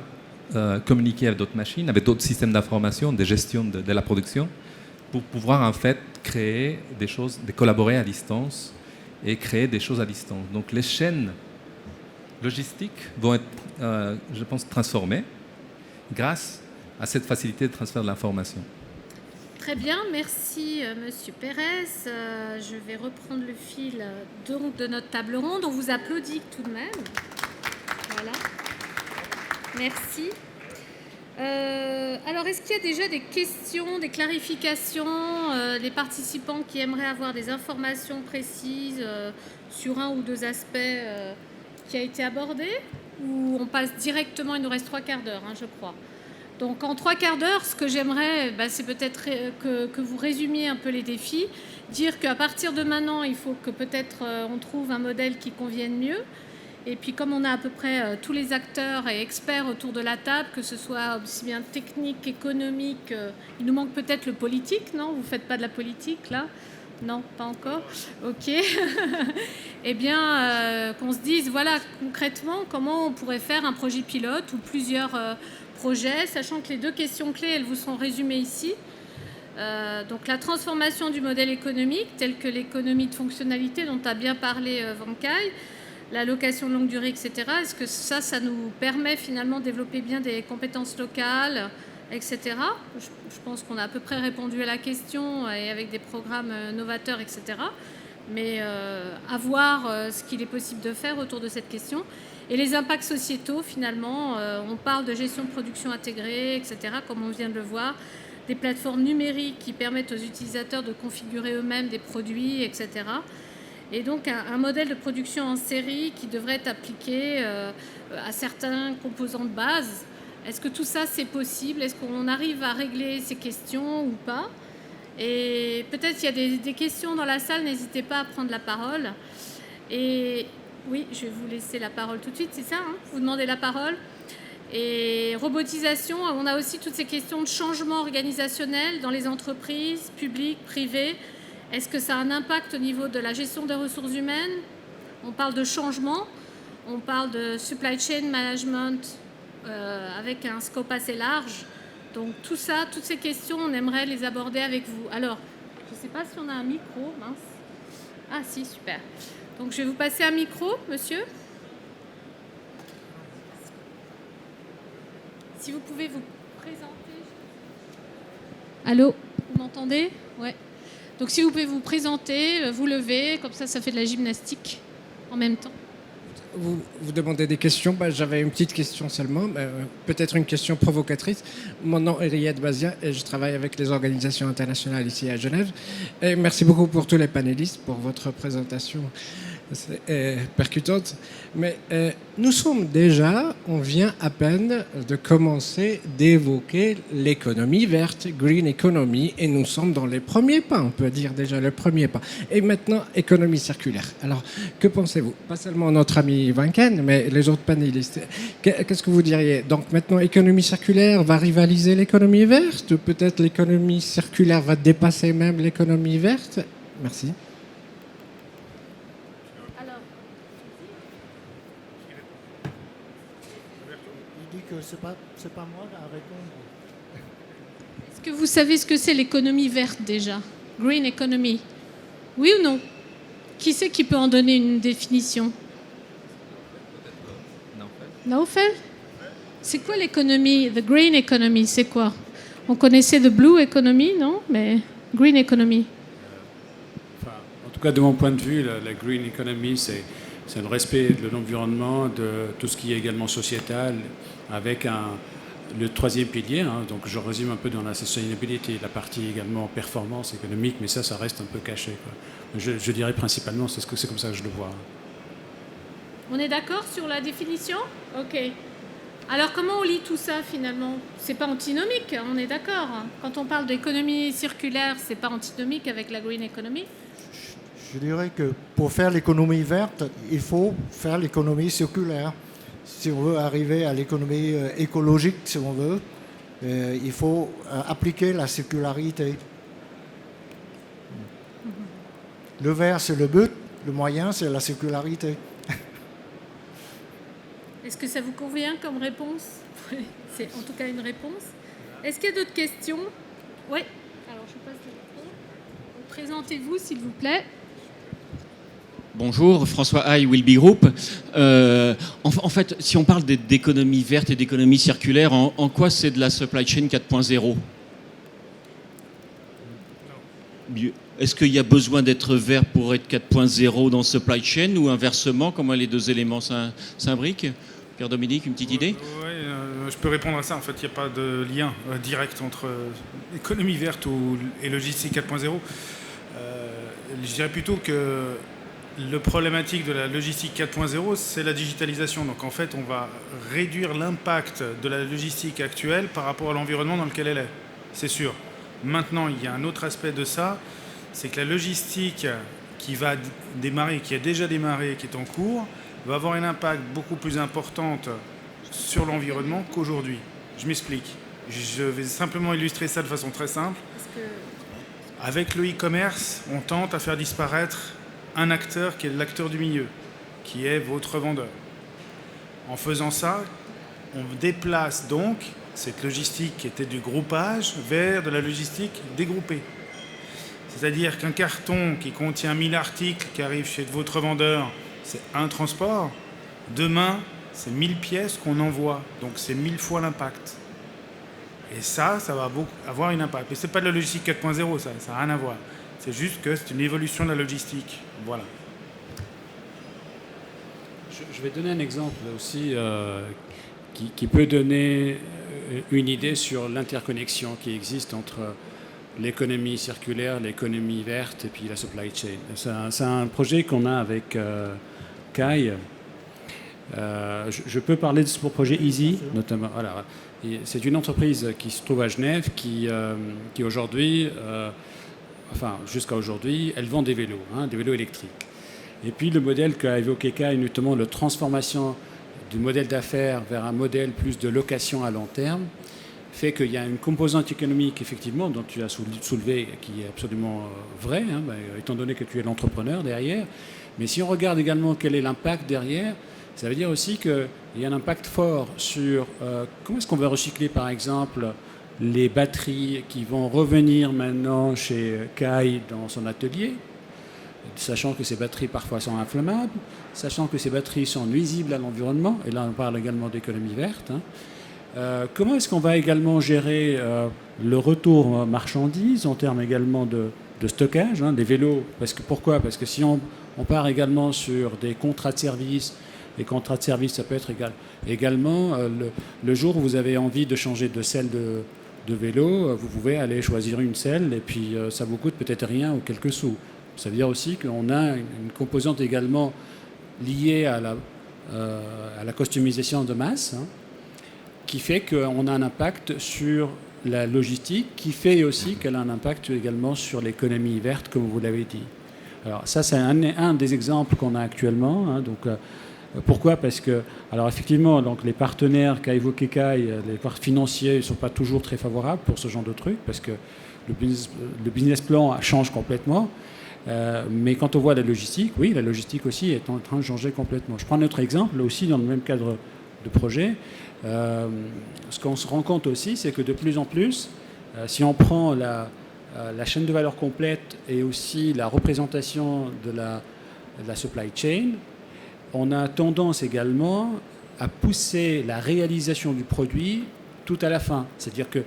communiquer avec d'autres machines, avec d'autres systèmes d'information, de gestion de la production, pour pouvoir en fait créer des choses, de collaborer à distance et créer des choses à distance. Donc les chaînes logistiques vont être, je pense, transformées grâce à cette facilité de transfert de l'information. Très bien, merci Monsieur Pérez. Je vais reprendre le fil donc, de notre table ronde. On vous applaudit tout de même. Voilà. Merci. Alors, est-ce qu'il y a déjà des questions, des clarifications, des participants qui aimeraient avoir des informations précises sur un ou deux aspects qui a été abordé, ou on passe directement, il nous reste 3/4 d'heure, hein, je crois. Donc en 3/4 d'heure, ce que j'aimerais, c'est peut-être que vous résumiez un peu les défis, dire qu'à partir de maintenant, il faut que peut-être on trouve un modèle qui convienne mieux. Et puis comme on a à peu près tous les acteurs et experts autour de la table, que ce soit aussi bien technique, économique, il nous manque peut-être le politique, non? Vous ne faites pas de la politique là? Non, pas encore. Ok. Eh bien, qu'on se dise, voilà, concrètement, comment on pourrait faire un projet pilote ou plusieurs projets, sachant que les deux questions clés, elles vous sont résumées ici. Donc la transformation du modèle économique, telle que l'économie de fonctionnalité dont a bien parlé Vankai, la location de longue durée, etc. Est-ce que ça nous permet finalement de développer bien des compétences locales, etc. Je pense qu'on a à peu près répondu à la question et avec des programmes novateurs, etc. Mais à voir ce qu'il est possible de faire autour de cette question. Et les impacts sociétaux, finalement, on parle de gestion de production intégrée, etc., comme on vient de le voir, des plateformes numériques qui permettent aux utilisateurs de configurer eux-mêmes des produits, etc. Et donc un modèle de production en série qui devrait être appliqué à certains composants de base Est-ce que tout ça, c'est possible? Est-ce qu'on arrive à régler ces questions ou pas? Et peut-être qu'il y a des questions dans la salle, n'hésitez pas à prendre la parole. Et oui, je vais vous laisser la parole tout de suite, c'est ça, hein? Vous demandez la parole. Et robotisation, on a aussi toutes ces questions de changement organisationnel dans les entreprises, publiques, privées. Est-ce que ça a un impact au niveau de la gestion des ressources humaines? On parle de changement, on parle de supply chain management avec un scope assez large. Donc tout ça, toutes ces questions, on aimerait les aborder avec vous. Alors, je ne sais pas si on a un micro, mince. Ah si, super. Donc je vais vous passer un micro, monsieur. Si vous pouvez vous présenter. Allô, vous m'entendez? Ouais. Donc si vous pouvez vous présenter, vous lever, comme ça fait de la gymnastique en même temps. Vous demandez des questions. J'avais une petite question seulement, peut-être une question provocatrice. Mon nom est Riyad Bazia et je travaille avec les organisations internationales ici à Genève. Et merci beaucoup pour tous les panélistes pour votre présentation percutante. Mais nous sommes déjà, on vient à peine de commencer d'évoquer l'économie verte, green economy, et nous sommes dans les premiers pas, on peut dire déjà le premier pas. Et maintenant, économie circulaire. Alors, que pensez-vous? Pas seulement notre ami Vanken, mais les autres panélistes. Qu'est-ce que vous diriez? Donc maintenant, économie circulaire va rivaliser l'économie verte? Peut-être l'économie circulaire va dépasser même l'économie verte? Merci. Que c'est pas moi à répondre. Est-ce que vous savez ce que c'est l'économie verte déjà? Green economy. Oui ou non? Qui c'est qui peut en donner une définition? Naufel? C'est quoi l'économie? The green economy, c'est quoi? On connaissait the blue economy, non? Mais green economy. En tout cas, de mon point de vue, la green economy, c'est le respect de l'environnement, de tout ce qui est également sociétal, avec le troisième pilier. Donc je résume un peu dans la sustainability, la partie également performance économique, mais ça reste un peu caché, quoi. Je dirais principalement, c'est comme ça que je le vois. On est d'accord sur la définition? Ok. Alors comment on lit tout ça finalement? C'est pas antinomique, on est d'accord. Quand on parle d'économie circulaire, c'est pas antinomique avec la green economy? Je dirais que pour faire l'économie verte, il faut faire l'économie circulaire. Si on veut arriver à l'économie écologique, si on veut, il faut appliquer la circularité. Le vert, c'est le but, le moyen, c'est la circularité. Est-ce que ça vous convient comme réponse? C'est en tout cas une réponse. Est-ce qu'il y a d'autres questions? Oui. Alors je passe le micro. Présentez-vous s'il vous plaît. Bonjour, François Hay, Wilby Group. En fait, si on parle d'économie verte et d'économie circulaire, en quoi c'est de la supply chain 4.0? Est-ce qu'il y a besoin d'être vert pour être 4.0 dans supply chain ou inversement? Comment les deux éléments s'imbriquent? Pierre-Dominique, une petite idée? Oui, je peux répondre à ça. En fait, il n'y a pas de lien direct entre économie verte et logistique 4.0. Je dirais plutôt que le problématique de la logistique 4.0, c'est la digitalisation. Donc en fait, on va réduire l'impact de la logistique actuelle par rapport à l'environnement dans lequel elle est. C'est sûr. Maintenant, il y a un autre aspect de ça, c'est que la logistique qui va démarrer, qui a déjà démarré, qui est en cours, va avoir un impact beaucoup plus important sur l'environnement qu'aujourd'hui. Je m'explique. Je vais simplement illustrer ça de façon très simple. Avec le e-commerce, on tente à faire disparaître un acteur qui est l'acteur du milieu, qui est votre vendeur. En faisant ça, on déplace donc cette logistique qui était du groupage vers de la logistique dégroupée. C'est-à-dire qu'un carton qui contient 1000 articles qui arrive chez votre vendeur, c'est un transport. Demain, c'est 1000 pièces qu'on envoie. Donc c'est 1000 fois l'impact. Et ça va avoir un impact. Mais ce n'est pas de la logistique 4.0, ça n'a rien à voir. C'est juste que c'est une évolution de la logistique. Voilà. Je vais donner un exemple aussi qui peut donner une idée sur l'interconnexion qui existe entre l'économie circulaire, l'économie verte et puis la supply chain. C'est un projet qu'on a avec Kai. Je peux parler de ce projet Easy, notamment. Voilà. C'est une entreprise qui se trouve à Genève, qui aujourd'hui, enfin jusqu'à aujourd'hui, elle vend des vélos électriques. Et puis le modèle qu'a évoqué Kai, notamment la transformation du modèle d'affaires vers un modèle plus de location à long terme, fait qu'il y a une composante économique, effectivement, dont tu as soulevé, qui est absolument vraie, étant donné que tu es l'entrepreneur derrière. Mais si on regarde également quel est l'impact derrière, ça veut dire aussi qu'il y a un impact fort sur comment est-ce qu'on va recycler, par exemple, les batteries qui vont revenir maintenant chez Kai dans son atelier, sachant que ces batteries parfois sont inflammables, sachant que ces batteries sont nuisibles à l'environnement, et là on parle également d'économie verte. Comment est-ce qu'on va également gérer le retour marchandises en termes également de stockage des vélos? Pourquoi? Parce que si on part également sur des contrats de service, les contrats de service, ça peut être également le jour où vous avez envie de changer de selle de vélo, vous pouvez aller choisir une selle et puis ça vous coûte peut-être rien ou quelques sous. Ça veut dire aussi qu'on a une composante également liée à la customisation de masse, qui fait qu'on a un impact sur la logistique, qui fait aussi qu'elle a un impact également sur l'économie verte, comme vous l'avez dit. Alors ça, c'est un des exemples qu'on a actuellement. Pourquoi? Parce que, alors effectivement, donc les partenaires qu'a évoqué Kai, les partenaires financiers ne sont pas toujours très favorables pour ce genre de truc, parce que le business plan change complètement. Mais quand on voit la logistique, oui, la logistique aussi est en train de changer complètement. Je prends un autre exemple, aussi dans le même cadre de projet. Ce qu'on se rend compte aussi, c'est que de plus en plus, si on prend la chaîne de valeur complète et aussi la représentation de la supply chain, on a tendance également à pousser la réalisation du produit tout à la fin. C'est-à-dire que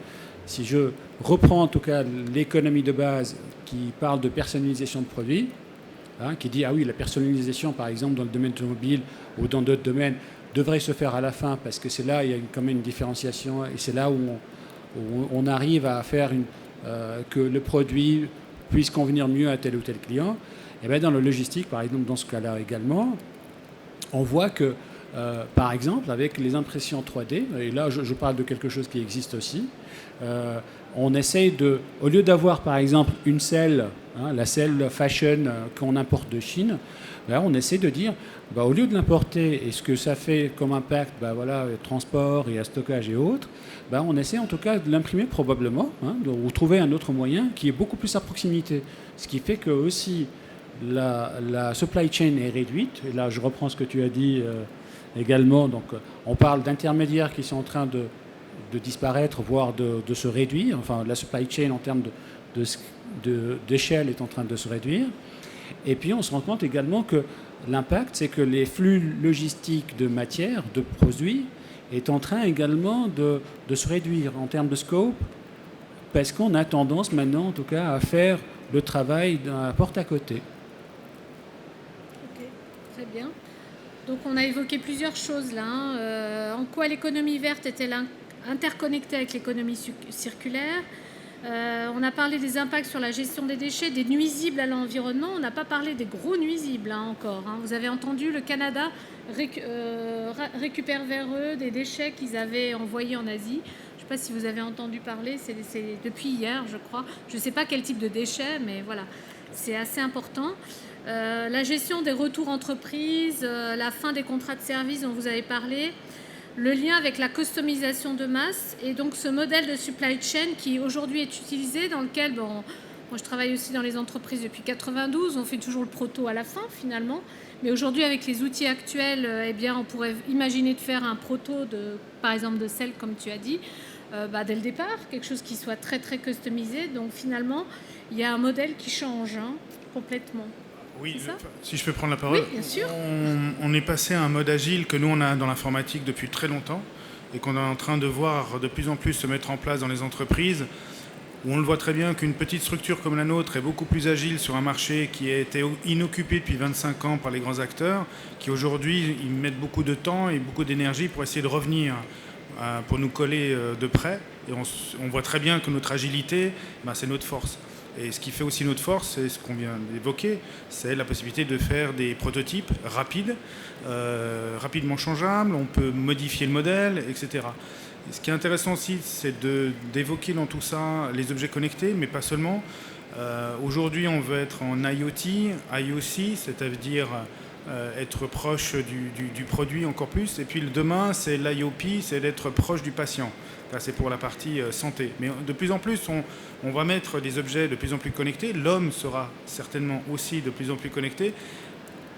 si je reprends en tout cas l'économie de base qui parle de personnalisation de produits, qui dit, ah oui, la personnalisation par exemple dans le domaine automobile ou dans d'autres domaines devrait se faire à la fin parce que c'est là il y a quand même une différenciation et c'est là où on arrive à faire que le produit puisse convenir mieux à tel ou tel client. Et bien dans le logistique, par exemple, dans ce cas-là également, on voit que, par exemple, avec les impressions 3D, et là je parle de quelque chose qui existe aussi, on essaye au lieu d'avoir par exemple une selle, la selle fashion qu'on importe de Chine, on essaie de dire, au lieu de l'importer et ce que ça fait comme impact, transport et à stockage et autres, on essaie en tout cas de l'imprimer probablement, ou trouver un autre moyen qui est beaucoup plus à proximité. Ce qui fait que aussi la supply chain est réduite, et là je reprends ce que tu as dit également, donc on parle d'intermédiaires qui sont en train de disparaître, voire de se réduire, enfin la supply chain en termes d'échelle est en train de se réduire, et puis on se rend compte également que l'impact, c'est que les flux logistiques de matières, de produits, est en train également de se réduire en termes de scope, parce qu'on a tendance maintenant en tout cas à faire le travail dans la porte à côté. Ok, très bien. Donc on a évoqué plusieurs choses là. En quoi l'économie verte est-elle interconnectée avec l'économie circulaire? On a parlé des impacts sur la gestion des déchets, des nuisibles à l'environnement. On n'a pas parlé des gros nuisibles encore. Vous avez entendu, le Canada récupère vers eux des déchets qu'ils avaient envoyés en Asie. Je ne sais pas si vous avez entendu parler, c'est depuis hier, je crois. Je ne sais pas quel type de déchets, mais voilà, c'est assez important. La gestion des retours entreprises, la fin des contrats de service dont vous avez parlé, le lien avec la customisation de masse et donc ce modèle de supply chain qui aujourd'hui est utilisé, dans lequel, moi je travaille aussi dans les entreprises depuis 92, on fait toujours le proto à la fin finalement, mais aujourd'hui avec les outils actuels, on pourrait imaginer de faire un proto par exemple de selle comme tu as dit, dès le départ, quelque chose qui soit très très customisé, donc finalement il y a un modèle qui change complètement. Oui, si je peux prendre la parole. Oui, bien sûr. On est passé à un mode agile que nous, on a dans l'informatique depuis très longtemps et qu'on est en train de voir de plus en plus se mettre en place dans les entreprises, où on le voit très bien qu'une petite structure comme la nôtre est beaucoup plus agile sur un marché qui a été inoccupé depuis 25 ans par les grands acteurs, qui aujourd'hui, ils mettent beaucoup de temps et beaucoup d'énergie pour essayer de revenir, pour nous coller de près. Et on voit très bien que notre agilité, c'est notre force. Et ce qui fait aussi notre force, c'est ce qu'on vient d'évoquer, c'est la possibilité de faire des prototypes rapides, rapidement changeables, on peut modifier le modèle, etc. Et ce qui est intéressant aussi, c'est d'évoquer dans tout ça les objets connectés, mais pas seulement. Aujourd'hui, on veut être en IoT, IOC, c'est-à-dire être proche du produit encore plus. Et puis demain, c'est l'IOP, c'est d'être proche du patient. Là, c'est pour la partie santé. Mais de plus en plus, on va mettre des objets de plus en plus connectés. L'homme sera certainement aussi de plus en plus connecté.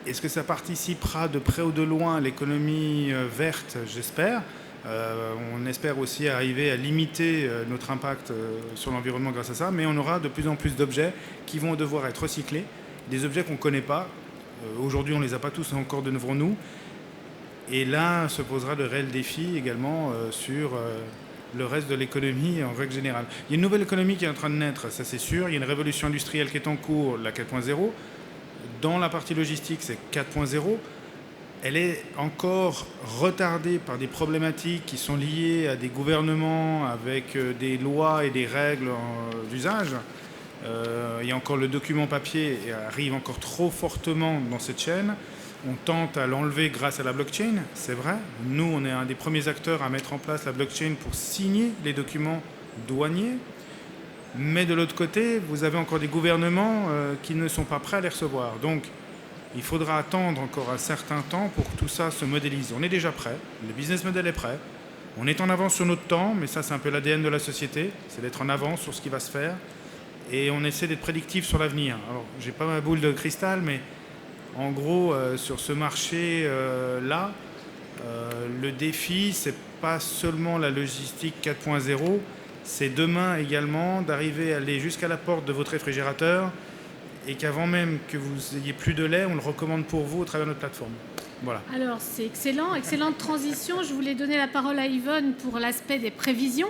Est-ce que ça participera de près ou de loin à l'économie verte? J'espère. On espère aussi arriver à limiter notre impact sur l'environnement grâce à ça. Mais on aura de plus en plus d'objets qui vont devoir être recyclés. Des objets qu'on ne connaît pas. Aujourd'hui, on ne les a pas tous encore devant nous. Et là, se posera de réels défis également sur le reste de l'économie en règle générale. Il y a une nouvelle économie qui est en train de naître, ça c'est sûr. Il y a une révolution industrielle qui est en cours, la 4.0. Dans la partie logistique, c'est 4.0. Elle est encore retardée par des problématiques qui sont liées à des gouvernements avec des lois et des règles d'usage. Il y a encore le document papier et arrive encore trop fortement dans cette chaîne. On tente à l'enlever grâce à la blockchain, c'est vrai. Nous, on est un des premiers acteurs à mettre en place la blockchain pour signer les documents douaniers. Mais de l'autre côté, vous avez encore des gouvernements qui ne sont pas prêts à les recevoir. Donc, il faudra attendre encore un certain temps pour que tout ça se modélise. On est déjà prêt, le business model est prêt. On est en avance sur notre temps, mais ça, c'est un peu l'ADN de la société, c'est d'être en avance sur ce qui va se faire. Et on essaie d'être prédictif sur l'avenir. Alors, j'ai pas ma boule de cristal, mais en gros, sur ce marché-là, le défi, c'est pas seulement la logistique 4.0, c'est demain également d'arriver à aller jusqu'à la porte de votre réfrigérateur et qu'avant même que vous ayez plus de lait, on le recommande pour vous au travers de notre plateforme. Voilà. Alors, c'est excellent, excellente transition. Je voulais donner la parole à Yvonne pour l'aspect des prévisions.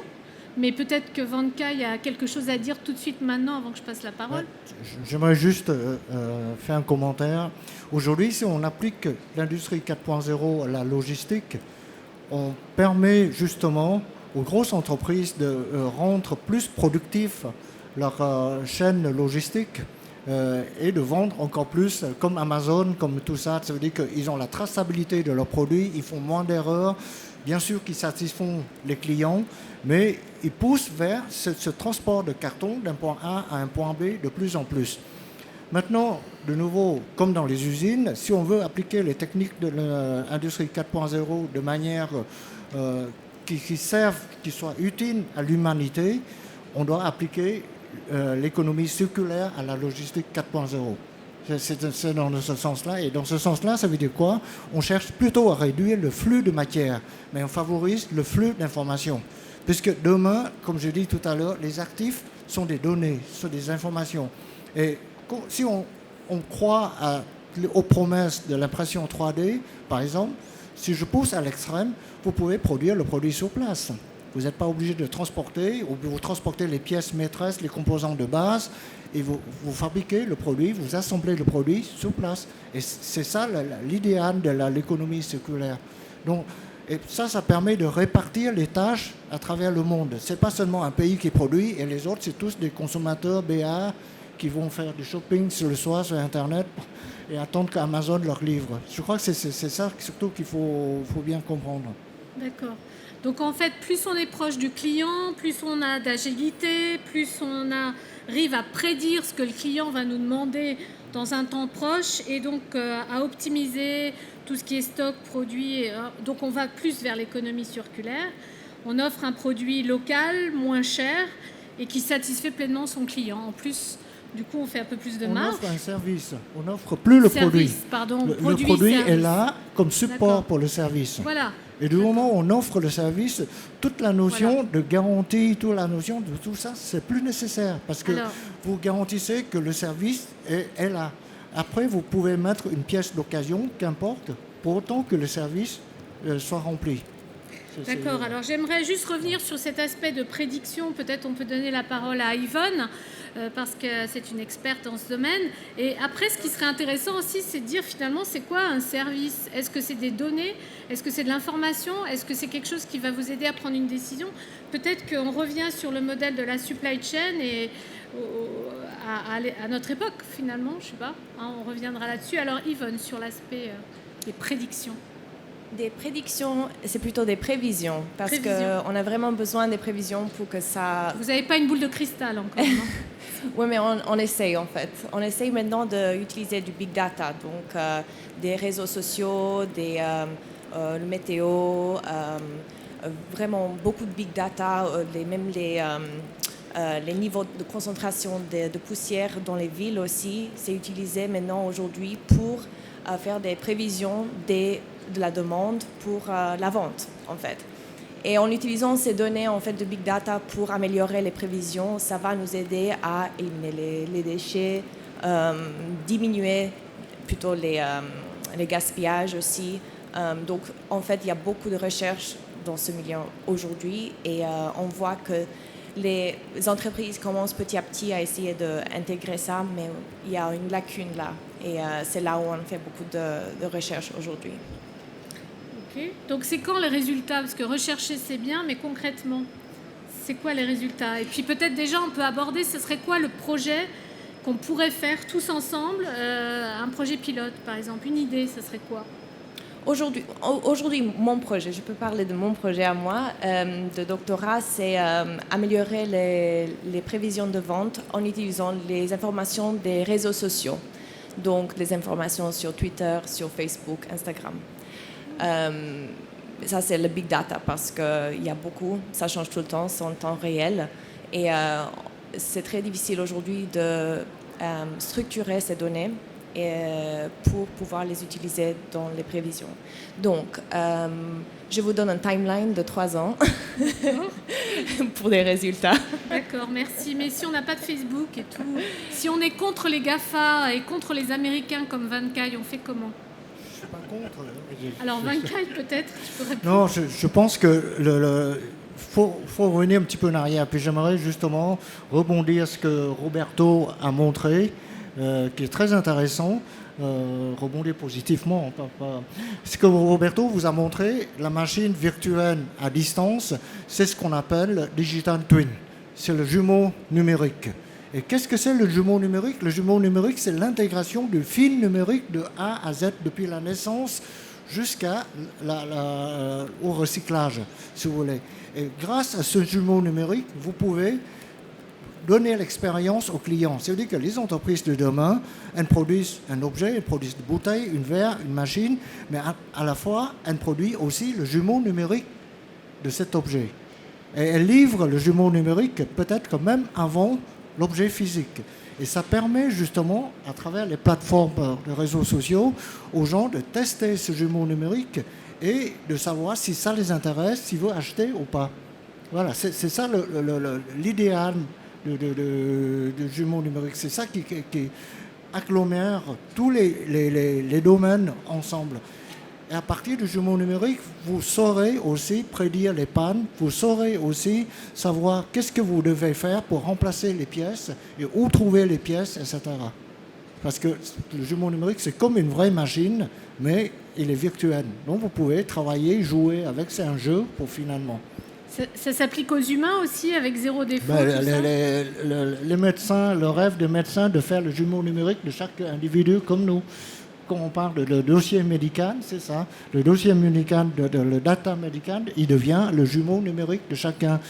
Mais peut-être que Vankai a quelque chose à dire tout de suite maintenant avant que je passe la parole. Ouais, j'aimerais juste faire un commentaire. Aujourd'hui, si on applique l'industrie 4.0 à la logistique, on permet justement aux grosses entreprises de rendre plus productif leur chaîne logistique et de vendre encore plus, comme Amazon, comme tout ça. Ça veut dire qu'ils ont la traçabilité de leurs produits, ils font moins d'erreurs. Bien sûr qu'ils satisfont les clients, mais ils poussent vers ce transport de carton d'un point A à un point B de plus en plus. Maintenant, de nouveau, comme dans les usines, si on veut appliquer les techniques de l'industrie 4.0 de manière qui soit utile à l'humanité, on doit appliquer l'économie circulaire à la logistique 4.0. C'est dans ce sens-là. Et dans ce sens-là, ça veut dire quoi? On cherche plutôt à réduire le flux de matière, mais on favorise le flux d'informations. Puisque demain, comme je dis tout à l'heure, les actifs sont des données, sont des informations. Et si on croit aux promesses de l'impression 3D, par exemple, si je pousse à l'extrême, vous pouvez produire le produit sur place. Vous n'êtes pas obligé de transporter, ou vous transportez les pièces maîtresses, les composants de base, et vous fabriquez le produit, vous assemblez le produit sur place. Et c'est ça l'idéal de l'économie circulaire. Donc, et ça permet de répartir les tâches à travers le monde. Ce n'est pas seulement un pays qui produit, et les autres, c'est tous des consommateurs BA qui vont faire du shopping sur le soir sur Internet et attendre qu'Amazon leur livre. Je crois que c'est ça surtout qu'il faut bien comprendre. D'accord. Donc en fait, plus on est proche du client, plus on a d'agilité, plus on arrive à prédire ce que le client va nous demander dans un temps proche et donc à optimiser tout ce qui est stock, produit. Donc on va plus vers l'économie circulaire. On offre un produit local, moins cher et qui satisfait pleinement son client. En plus, du coup, on fait un peu plus de marge. On offre un service, on n'offre plus le produit. Pardon, le produit est là comme support pour le service. Voilà. Et du moment où on offre le service, toute la notion de garantie, toute la notion de tout ça, c'est plus nécessaire parce que vous garantissez que le service est là. Après, vous pouvez mettre une pièce d'occasion, qu'importe, pour autant que le service soit rempli. D'accord. Alors, j'aimerais juste revenir sur cet aspect de prédiction. Peut-être on peut donner la parole à Yvonne parce que c'est une experte dans ce domaine. Et après, ce qui serait intéressant aussi, c'est de dire finalement, c'est quoi un service? Est-ce que c'est des données? Est-ce que c'est de l'information? Est-ce que c'est quelque chose qui va vous aider à prendre une décision? Peut-être qu'on revient sur le modèle de la supply chain et à notre époque, finalement, je ne sais pas. Hein, on reviendra là-dessus. Alors, Yvonne, sur l'aspect des prédictions. Des prédictions, c'est plutôt des prévisions, parce qu'on a vraiment besoin des prévisions pour que ça... Vous n'avez pas une boule de cristal encore, non? Oui, mais on essaye en fait. On essaye maintenant d'utiliser du big data, donc des réseaux sociaux, le météo, vraiment beaucoup de big data, même les niveaux de concentration de poussière dans les villes aussi. C'est utilisé maintenant aujourd'hui pour faire des prévisions de la demande pour la vente en fait. Et en utilisant ces données en fait, de big data pour améliorer les prévisions, ça va nous aider à éliminer les déchets, diminuer plutôt les gaspillages aussi. Donc en fait, il y a beaucoup de recherches dans ce milieu aujourd'hui et on voit que les entreprises commencent petit à petit à essayer d'intégrer ça, mais il y a une lacune là. Et c'est là où on fait beaucoup de recherches aujourd'hui. Okay. Donc c'est quand les résultats? Parce que rechercher c'est bien, mais concrètement, c'est quoi les résultats? Et puis peut-être déjà on peut aborder, ce serait quoi le projet qu'on pourrait faire tous ensemble, un projet pilote par exemple, une idée, ce serait quoi? Aujourd'hui, mon projet, je peux parler de mon projet à moi, de doctorat, c'est améliorer les prévisions de vente en utilisant les informations des réseaux sociaux. Donc, les informations sur Twitter, sur Facebook, Instagram. Ça, c'est le big data parce qu'il y a beaucoup, ça change tout le temps, c'est en temps réel. Et c'est très difficile aujourd'hui de structurer ces données pour pouvoir les utiliser dans les prévisions. Donc, je vous donne un timeline de 3 ans pour des résultats. D'accord, merci. Mais si on n'a pas de Facebook et tout, si on est contre les GAFA et contre les Américains comme Vankai, on fait comment? Je ne suis pas contre. Alors, Vankai, peut-être, tu peux répondre. Non, je pense que faut revenir un petit peu en arrière. Puis j'aimerais justement rebondir sur ce que Roberto a montré, qui est très intéressant. Rebondir positivement. Ce que Roberto vous a montré, la machine virtuelle à distance, c'est ce qu'on appelle digital twin. C'est le jumeau numérique. Et qu'est-ce que c'est le jumeau numérique? Le jumeau numérique, c'est l'intégration du fil numérique de A à Z depuis la naissance jusqu'à au recyclage, si vous voulez. Et grâce à ce jumeau numérique, vous pouvez donner l'expérience aux clients. C'est-à-dire que les entreprises de demain, elles produisent un objet, elles produisent des bouteilles, une verre, une machine, mais à la fois, elles produisent aussi le jumeau numérique de cet objet. Et elles livrent le jumeau numérique peut-être quand même avant l'objet physique. Et ça permet justement, à travers les plateformes de réseaux sociaux, aux gens de tester ce jumeau numérique et de savoir si ça les intéresse, s'ils veulent acheter ou pas. Voilà, c'est ça l'idéal de jumeaux numériques. C'est ça qui agglomère tous les domaines ensemble. Et à partir du jumeau numérique, vous saurez aussi prédire les pannes, vous saurez aussi savoir qu'est-ce que vous devez faire pour remplacer les pièces et où trouver les pièces, etc. Parce que le jumeau numérique, c'est comme une vraie machine, mais il est virtuel. Donc vous pouvez travailler, jouer avec, c'est un jeu pour finalement. Ça s'applique aux humains aussi, avec zéro défaut, les médecins, le rêve des médecins de faire le jumeau numérique de chaque individu comme nous. Quand on parle de dossier médical, c'est ça. Le dossier médical, le data médical, il devient le jumeau numérique de chacun.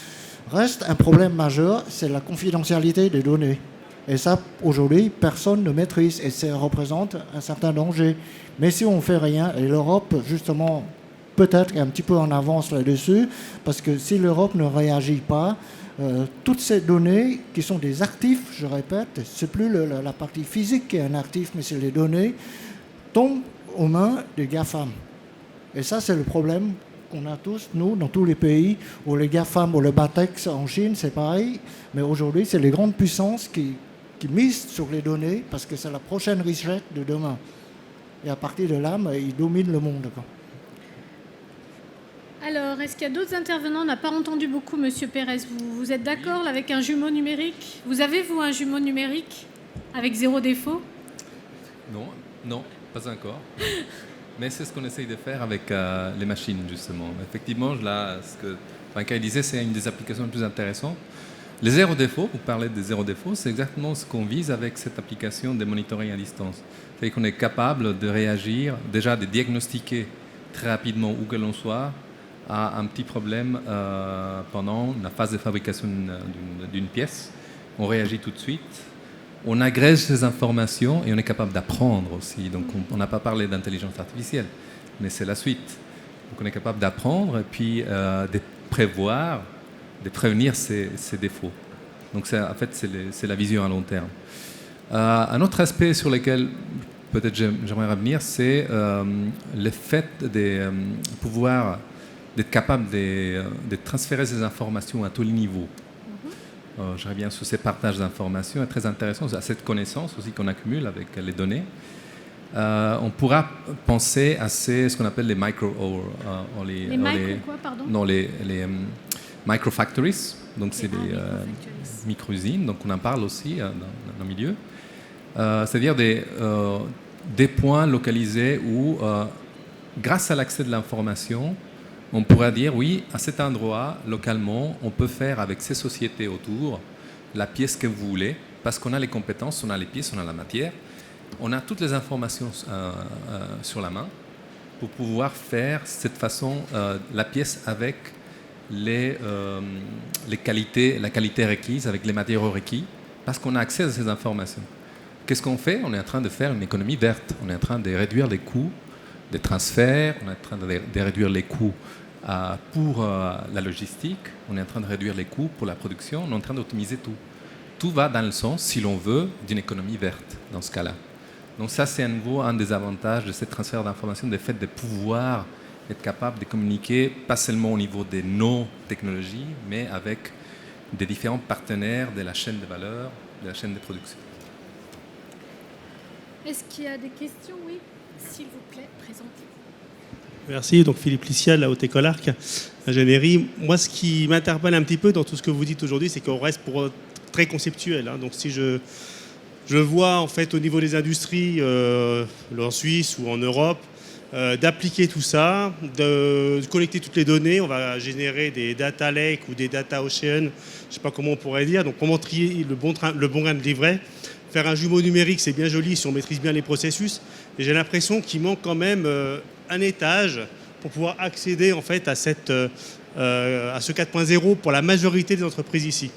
Reste un problème majeur, c'est la confidentialité des données. Et ça, aujourd'hui, personne ne maîtrise et ça représente un certain danger. Mais si on ne fait rien, et l'Europe, justement, peut-être un petit peu en avance là-dessus, parce que si l'Europe ne réagit pas, toutes ces données qui sont des actifs, je répète, c'est plus la partie physique qui est un actif, mais c'est les données, tombent aux mains des GAFAM. Et ça, c'est le problème qu'on a tous, nous, dans tous les pays, où les GAFAM ou le BATEX en Chine, c'est pareil, mais aujourd'hui, c'est les grandes puissances qui misent sur les données, parce que c'est la prochaine richesse de demain. Et à partir de là, ils dominent le monde. Alors, est-ce qu'il y a d'autres intervenants? On n'a pas entendu beaucoup, Monsieur Pérez. Vous êtes d'accord avec un jumeau numérique? Vous avez, vous, un jumeau numérique avec zéro défaut? Non, pas encore. Mais c'est ce qu'on essaye de faire avec les machines, justement. Effectivement, là, ce que Vankai disait, c'est une des applications les plus intéressantes. Les zéro défauts, vous parlez des zéro défauts, c'est exactement ce qu'on vise avec cette application de monitoring à distance. C'est-à-dire qu'on est capable de réagir, déjà de diagnostiquer très rapidement où que l'on soit à un petit problème pendant la phase de fabrication d'une pièce. On réagit tout de suite. On agrège ces informations et on est capable d'apprendre aussi. Donc on n'a pas parlé d'intelligence artificielle, mais c'est la suite. Donc on est capable d'apprendre et puis de prévoir, de prévenir ces défauts. Donc en fait, c'est la vision à long terme. Un autre aspect sur lequel peut-être j'aimerais revenir, c'est le fait de pouvoir d'être capable de transférer ces informations à tous les niveaux. Je reviens sur ces partages d'informations, c'est très intéressant, à cette connaissance aussi qu'on accumule avec les données. On pourra penser à ce qu'on appelle les micro-factories, donc c'est des micro-usines, donc on en parle aussi dans le milieu. C'est-à-dire des points localisés où, grâce à l'accès de l'information, on pourrait dire, oui, à cet endroit, localement, on peut faire avec ces sociétés autour la pièce que vous voulez, parce qu'on a les compétences, on a les pièces, on a la matière, on a toutes les informations sur la main pour pouvoir faire cette façon la pièce avec la qualité requise, avec les matériaux requis, parce qu'on a accès à ces informations. Qu'est-ce qu'on fait? On est en train de faire une économie verte, on est en train de réduire les coûts des transferts, on est en train de réduire les coûts pour la logistique, on est en train de réduire les coûts pour la production, on est en train d'optimiser tout. Tout va dans le sens, si l'on veut, d'une économie verte dans ce cas-là. Donc ça, c'est à nouveau un des avantages de ce transfert d'informations, le fait de pouvoir être capable de communiquer, pas seulement au niveau de nos technologies, mais avec des différents partenaires de la chaîne de valeur, de la chaîne de production. Est-ce qu'il y a des questions? Oui, s'il vous plaît, présentez. Merci. Donc Philippe Lissial, la Haute École Arc, ingénierie. Moi, ce qui m'interpelle un petit peu dans tout ce que vous dites aujourd'hui, c'est qu'on reste très conceptuel. Donc si je vois en fait au niveau des industries, en Suisse ou en Europe, d'appliquer tout ça, de collecter toutes les données, on va générer des data lakes ou des data ocean, je ne sais pas comment on pourrait dire. Donc comment trier le bon grain de livret. Faire un jumeau numérique, c'est bien joli si on maîtrise bien les processus. Et j'ai l'impression qu'il manque quand même un étage pour pouvoir accéder en fait à ce 4.0 pour la majorité des entreprises ici.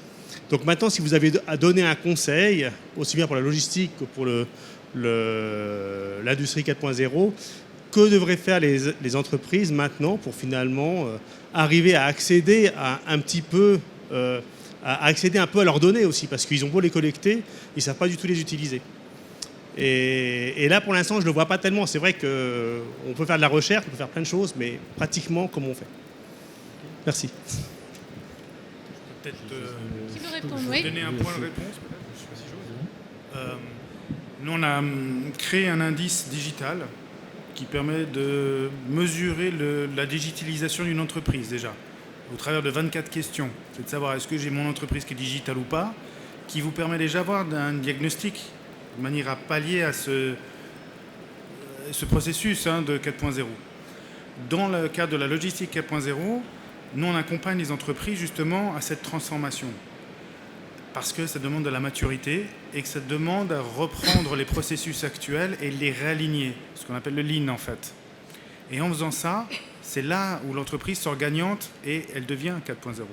Donc maintenant, si vous avez à donner un conseil, aussi bien pour la logistique que pour l'industrie 4.0, que devraient faire les entreprises maintenant pour finalement arriver à accéder à un petit peu... à accéder un peu à leurs données aussi, parce qu'ils ont beau les collecter, ils ne savent pas du tout les utiliser. Et là, pour l'instant, je ne le vois pas tellement. C'est vrai qu'on peut faire de la recherche, on peut faire plein de choses, mais pratiquement, comment on fait? Merci. Peut-être Qui veut répondre? Oui. donner un point de réponse. Nous, on a créé un indice digital qui permet de mesurer la digitalisation d'une entreprise déjà, au travers de 24 questions. C'est de savoir est-ce que j'ai mon entreprise qui est digitale ou pas, qui vous permet déjà d'avoir un diagnostic de manière à pallier à ce processus de 4.0. Dans le cadre de la logistique 4.0, nous, on accompagne les entreprises justement à cette transformation. Parce que ça demande de la maturité et que ça demande à reprendre les processus actuels et les réaligner, ce qu'on appelle le lean en fait. Et en faisant ça, c'est là où l'entreprise sort gagnante et elle devient 4.0.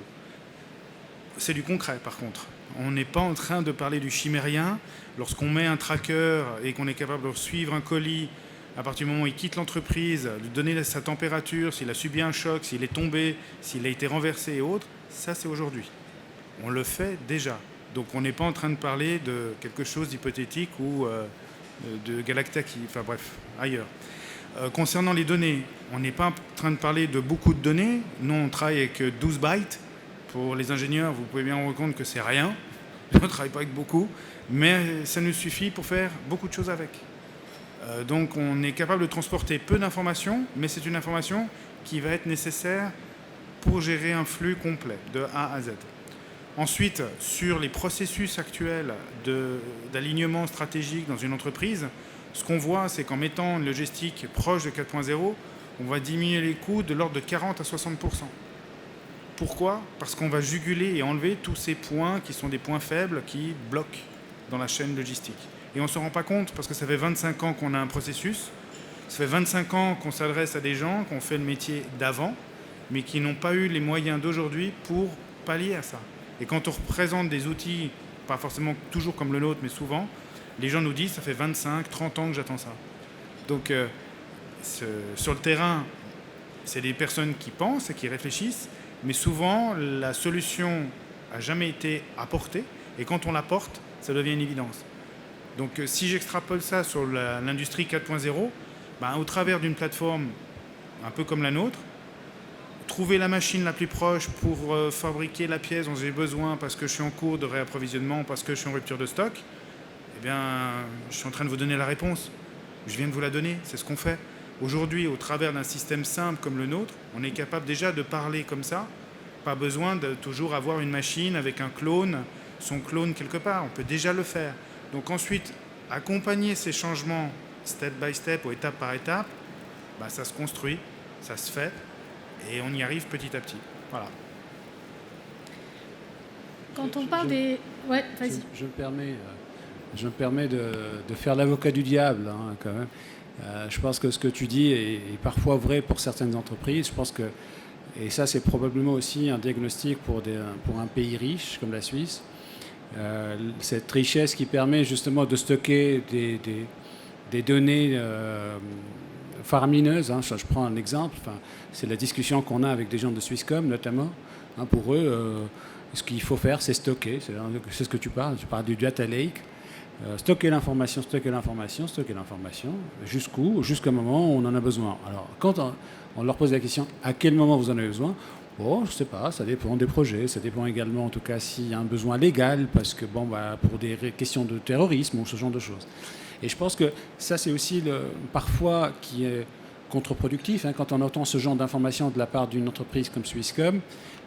C'est du concret par contre. On n'est pas en train de parler du chimérien. Lorsqu'on met un tracker et qu'on est capable de suivre un colis, à partir du moment où il quitte l'entreprise, de donner sa température, s'il a subi un choc, s'il est tombé, s'il a été renversé et autres, ça c'est aujourd'hui. On le fait déjà. Donc on n'est pas en train de parler de quelque chose d'hypothétique ou de Galactaki, enfin bref, ailleurs. Concernant les données, on n'est pas en train de parler de beaucoup de données. Nous, on travaille avec 12 bytes. Pour les ingénieurs, vous pouvez bien vous rendre compte que c'est rien. On ne travaille pas avec beaucoup. Mais ça nous suffit pour faire beaucoup de choses avec. Donc, on est capable de transporter peu d'informations, mais c'est une information qui va être nécessaire pour gérer un flux complet, de A à Z. Ensuite, sur les processus actuels d'alignement stratégique dans une entreprise, ce qu'on voit, c'est qu'en mettant une logistique proche de 4.0, on va diminuer les coûts de l'ordre de 40 à 60%. Pourquoi ? Parce qu'on va juguler et enlever tous ces points qui sont des points faibles qui bloquent dans la chaîne logistique. Et on ne se rend pas compte parce que ça fait 25 ans qu'on a un processus, ça fait 25 ans qu'on s'adresse à des gens qui ont fait le métier d'avant, mais qui n'ont pas eu les moyens d'aujourd'hui pour pallier à ça. Et quand on représente des outils, pas forcément toujours comme le nôtre, mais souvent, les gens nous disent ça fait 25, 30 ans que j'attends ça. Donc sur le terrain, c'est des personnes qui pensent et qui réfléchissent, mais souvent la solution n'a jamais été apportée, et quand on l'apporte, ça devient une évidence. Donc si j'extrapole ça sur l'industrie 4.0, au travers d'une plateforme un peu comme la nôtre, trouver la machine la plus proche pour fabriquer la pièce dont j'ai besoin parce que je suis en cours de réapprovisionnement, parce que je suis en rupture de stock, eh bien, je suis en train de vous donner la réponse. Je viens de vous la donner, c'est ce qu'on fait. Aujourd'hui, au travers d'un système simple comme le nôtre, on est capable déjà de parler comme ça. Pas besoin de toujours avoir une machine avec un clone, son clone quelque part. On peut déjà le faire. Donc ensuite, accompagner ces changements step by step ou étape par étape, ça se construit, ça se fait, et on y arrive petit à petit. Voilà. Quand on parle des... Ouais, vas-y. Je me permets de faire l'avocat du diable, quand même. Je pense que ce que tu dis est parfois vrai pour certaines entreprises. Je pense que, et ça c'est probablement aussi un diagnostic pour un pays riche comme la Suisse, cette richesse qui permet justement de stocker des données faramineuses. Je prends un exemple, c'est la discussion qu'on a avec des gens de Swisscom notamment. Pour eux, ce qu'il faut faire, c'est stocker. C'est ce que tu parles du data lake. Stocker l'information, jusqu'où ? Jusqu'au moment où on en a besoin. Alors, quand on leur pose la question, à quel moment vous en avez besoin ? Je ne sais pas, ça dépend des projets, ça dépend également, en tout cas, s'il y a un besoin légal, parce que, pour des questions de terrorisme ou ce genre de choses. Et je pense que ça, c'est aussi parfois qui est contre-productif, quand on entend ce genre d'informations de la part d'une entreprise comme Swisscom,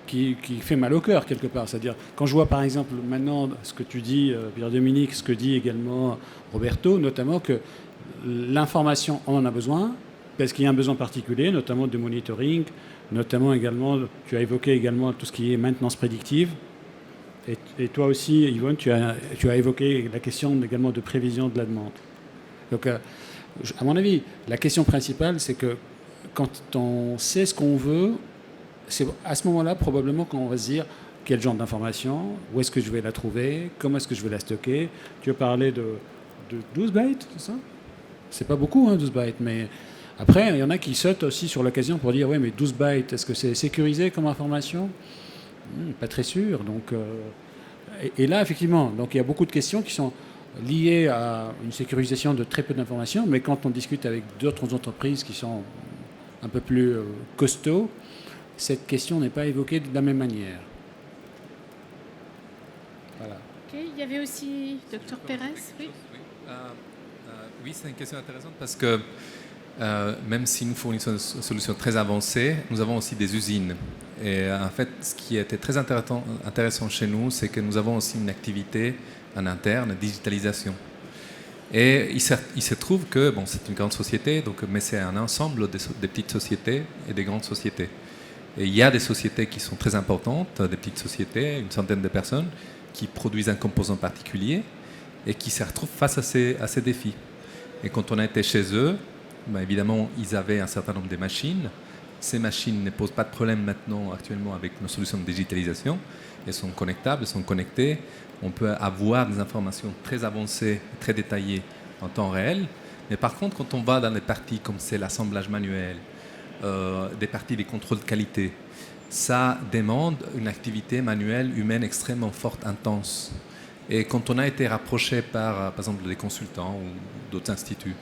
qui fait mal au cœur quelque part. C'est-à-dire, quand je vois par exemple maintenant ce que tu dis, Pierre-Dominique, ce que dit également Roberto, notamment que l'information, on en a besoin, parce qu'il y a un besoin particulier, notamment de monitoring, notamment également, tu as évoqué également tout ce qui est maintenance prédictive. Et toi aussi, Yvonne, tu as évoqué la question également de prévision de la demande. Donc, à mon avis, la question principale, c'est que quand on sait ce qu'on veut, c'est à ce moment-là, probablement, qu'on va se dire quel genre d'information, où est-ce que je vais la trouver, comment est-ce que je vais la stocker. Tu as parlé de 12 bytes, c'est ça ? C'est pas beaucoup, 12 bytes, mais après, il y en a qui sautent aussi sur l'occasion pour dire, oui, mais 12 bytes, est-ce que c'est sécurisé comme information ? Pas très sûr. Donc, et là, effectivement, donc, il y a beaucoup de questions qui sont liées à une sécurisation de très peu d'informations, mais quand on discute avec d'autres entreprises qui sont un peu plus costauds, cette question n'est pas évoquée de la même manière. Voilà. Ok, il y avait aussi Dr Pérez. Oui, oui, c'est une question intéressante parce que même si nous fournissons une solution très avancée, nous avons aussi des usines. Et en fait, ce qui était très intéressant chez nous, c'est que nous avons aussi une activité en interne, digitalisation. Et il se trouve que, c'est une grande société, mais c'est un ensemble des petites sociétés et des grandes sociétés. Et il y a des sociétés qui sont très importantes, des petites sociétés, une centaine de personnes, qui produisent un composant particulier et qui se retrouvent face à ces défis. Et quand on a été chez eux, évidemment, ils avaient un certain nombre de machines. Ces machines ne posent pas de problème maintenant, actuellement, avec nos solutions de digitalisation. Elles sont connectables, elles sont connectées. On peut avoir des informations très avancées, très détaillées en temps réel. Mais par contre, quand on va dans des parties comme c'est l'assemblage manuel, des parties des contrôles de qualité, ça demande une activité manuelle humaine extrêmement forte, intense. Et quand on a été rapproché par exemple, des consultants ou d'autres instituts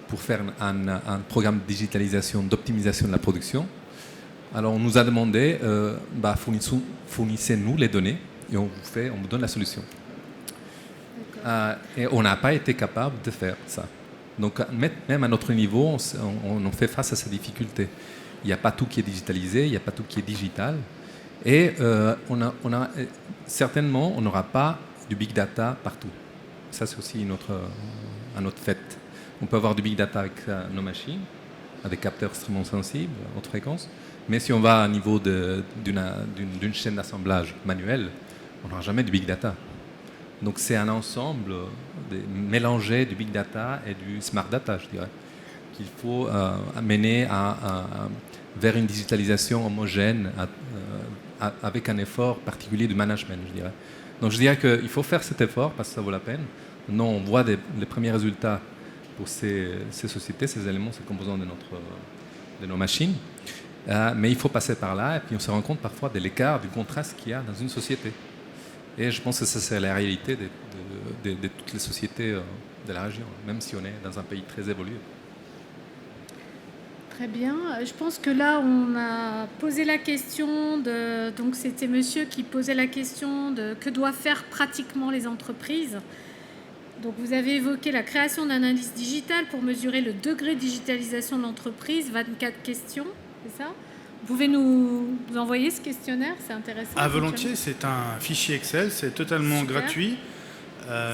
pour faire un programme de digitalisation, d'optimisation de la production, alors on nous a demandé, fournissez-nous les données et on vous donne la solution. Et on n'a pas été capable de faire ça. Donc même à notre niveau, on fait face à ces difficultés. Il n'y a pas tout qui est digitalisé, il n'y a pas tout qui est digital. Et certainement, on n'aura pas du big data partout. Ça, c'est aussi un autre fait. On peut avoir du big data avec nos machines, à des capteurs extrêmement sensibles, à haute fréquence. Mais si on va au niveau d'une chaîne d'assemblage manuelle, on n'aura jamais du big data. Donc c'est un ensemble mélangé du big data et du smart data, je dirais, qu'il faut amener vers une digitalisation homogène avec un effort particulier du management, je dirais. Donc je dirais qu'il faut faire cet effort parce que ça vaut la peine. Nous, on voit les premiers résultats pour ces sociétés, ces éléments, ces composants de nos machines. Mais il faut passer par là et puis on se rend compte parfois de l'écart, du contraste qu'il y a dans une société. Et je pense que ça, c'est la réalité de toutes les sociétés de la région, même si on est dans un pays très évolué. Très bien. Je pense que là, on a posé la question donc c'était monsieur qui posait la question de que doivent faire pratiquement les entreprises. Donc vous avez évoqué la création d'un indice digital pour mesurer le degré de digitalisation de l'entreprise. 24 questions, c'est ça ? Vous pouvez nous envoyer ce questionnaire, c'est intéressant. À volontiers, c'est un fichier Excel, c'est totalement gratuit.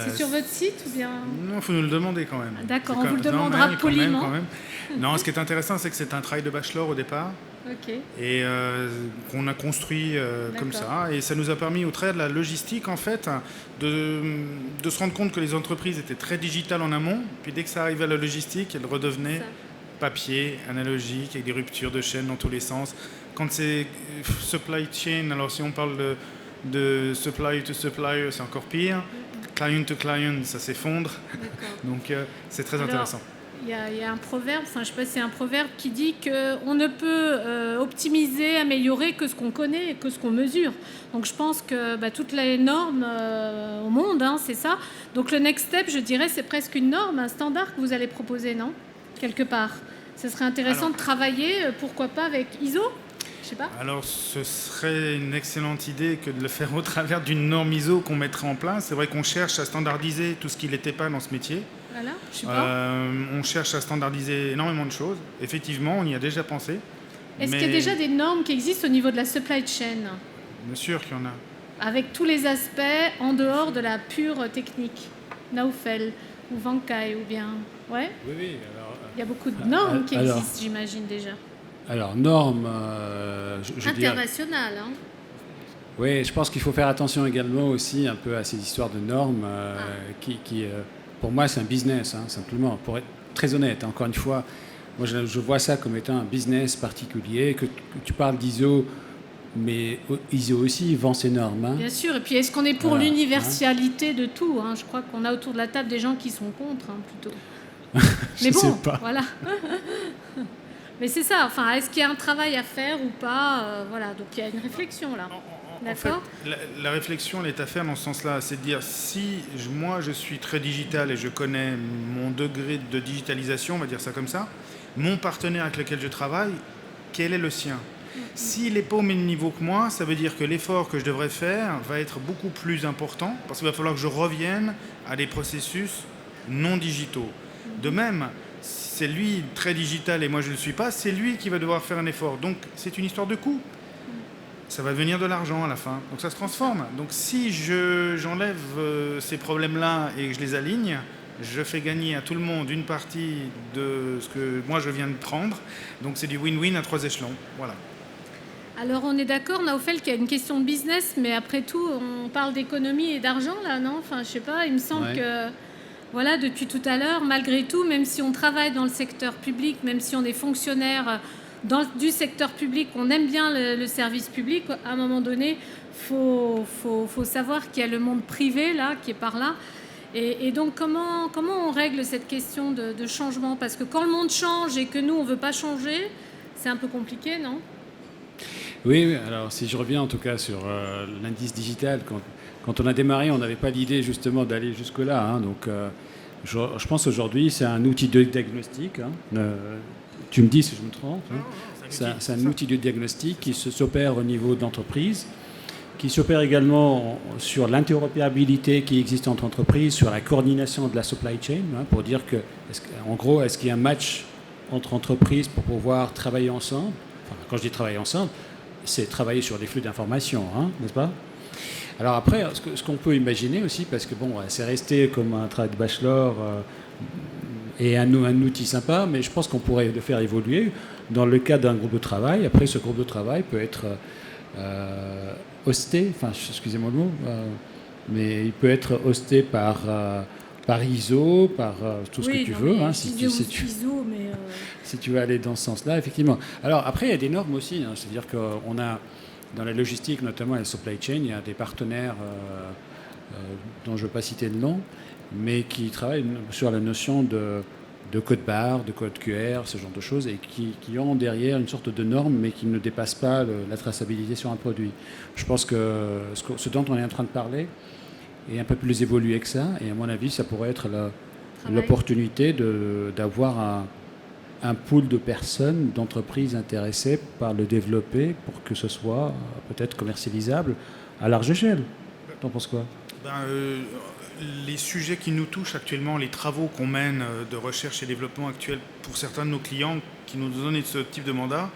C'est sur votre site ou bien ? Non, il faut nous le demander quand même. D'accord, on vous le demandera poliment. Quand même. Non, ce qui est intéressant, c'est que c'est un travail de bachelor au départ. Ok. Et qu'on a construit comme ça. Et ça nous a permis, au travers de la logistique, en fait, de se rendre compte que les entreprises étaient très digitales en amont. Puis dès que ça arrivait à la logistique, elles redevenaient papier, analogique, avec des ruptures de chaîne dans tous les sens. Quand c'est supply chain, alors si on parle de supply to supplier, c'est encore pire. Client to client, ça s'effondre. Donc c'est très intéressant. Il y a un proverbe, enfin je sais pas si c'est un proverbe qui dit qu'on ne peut optimiser, améliorer que ce qu'on connaît et que ce qu'on mesure. Donc je pense que toutes les normes au monde, c'est ça. Donc le next step, je dirais, c'est presque une norme, un standard que vous allez proposer, non ? Quelque part. Ce serait intéressant de travailler, pourquoi pas avec ISO ? Je sais pas. Alors, ce serait une excellente idée que de le faire au travers d'une norme ISO qu'on mettrait en place. C'est vrai qu'on cherche à standardiser tout ce qui n'était pas dans ce métier. Voilà, je sais pas. On cherche à standardiser énormément de choses. Effectivement, on y a déjà pensé. Est-ce qu'il y a déjà des normes qui existent au niveau de la supply chain ? Bien sûr qu'il y en a. Avec tous les aspects en dehors de la pure technique. Naufel ou Vankai ou bien... Ouais. Oui. Il y a beaucoup de normes qui existent, j'imagine déjà. Alors, normes... internationales, Oui, je pense qu'il faut faire attention également aussi un peu à ces histoires de normes qui pour moi, c'est un business, simplement. Pour être très honnête, encore une fois, moi, je vois ça comme étant un business particulier, que tu parles d'ISO, mais ISO aussi vend ses normes. Bien sûr, et puis est-ce qu'on est pour l'universalité de tout ? Je crois qu'on a autour de la table des gens qui sont contre, plutôt. Mais bon, voilà. Mais c'est ça, enfin, est-ce qu'il y a un travail à faire ou pas ? Voilà, donc il y a une réflexion là. D'accord ? En fait, la réflexion, elle est à faire dans ce sens-là. C'est de dire, si moi je suis très digital et je connais mon degré de digitalisation, on va dire ça comme ça, mon partenaire avec lequel je travaille, quel est le sien ? S'il n'est pas au même niveau que moi, ça veut dire que l'effort que je devrais faire va être beaucoup plus important parce qu'il va falloir que je revienne à des processus non digitaux. De même, c'est lui très digital et moi je ne le suis pas, c'est lui qui va devoir faire un effort. Donc c'est une histoire de coût. Ça va devenir de l'argent à la fin. Donc ça se transforme. Donc si j'enlève ces problèmes-là et que je les aligne, je fais gagner à tout le monde une partie de ce que moi je viens de prendre. Donc c'est du win-win à 3 échelons. Voilà. Alors on est d'accord, Naufel, qu'il y a une question de business, mais après tout, on parle d'économie et d'argent là, non ? Enfin, je sais pas, il me semble que... Voilà, depuis tout à l'heure, malgré tout, même si on travaille dans le secteur public, même si on est fonctionnaire du secteur public, on aime bien le service public, à un moment donné, faut savoir qu'il y a le monde privé là, qui est par là. Et donc, comment on règle cette question de changement ? Parce que quand le monde change et que nous, on ne veut pas changer, c'est un peu compliqué, non ? Oui, alors si je reviens en tout cas sur l'indice digital, quand on a démarré, on n'avait pas l'idée justement d'aller jusque-là. Donc je pense aujourd'hui c'est un outil de diagnostic. Tu me dis si je me trompe. C'est un outil de diagnostic qui s'opère au niveau de l'entreprise, qui s'opère également sur l'interopérabilité qui existe entre entreprises, sur la coordination de la supply chain, pour dire que, en gros, est-ce qu'il y a un match entre entreprises pour pouvoir travailler ensemble ? Enfin, quand je dis travailler ensemble, c'est travailler sur des flux d'informations, n'est-ce pas ? Alors après, ce qu'on peut imaginer aussi, parce que bon, c'est resté comme un travail de bachelor et un outil sympa, mais je pense qu'on pourrait le faire évoluer dans le cadre d'un groupe de travail. Après, ce groupe de travail peut être hosté, enfin, excusez-moi le mot, mais il peut être hosté par ISO, par tout ce que tu veux, hein, si tu veux aller dans ce sens-là, effectivement. Alors après, il y a des normes aussi, hein, c'est-à-dire qu'on a, dans la logistique, notamment la supply chain, il y a des partenaires dont je ne veux pas citer le nom, mais qui travaillent sur la notion de code barre, de code QR, ce genre de choses, et qui ont derrière une sorte de norme, mais qui ne dépassent pas la traçabilité sur un produit. Je pense que ce dont on est en train de parler est un peu plus évolué que ça, et à mon avis, ça pourrait être l'opportunité d'avoir un pool de personnes, d'entreprises intéressées par le développer pour que ce soit peut-être commercialisable à large échelle. T'en penses quoi ? Les sujets qui nous touchent actuellement, les travaux qu'on mène de recherche et développement actuels pour certains de nos clients qui nous donnent ce type de mandat,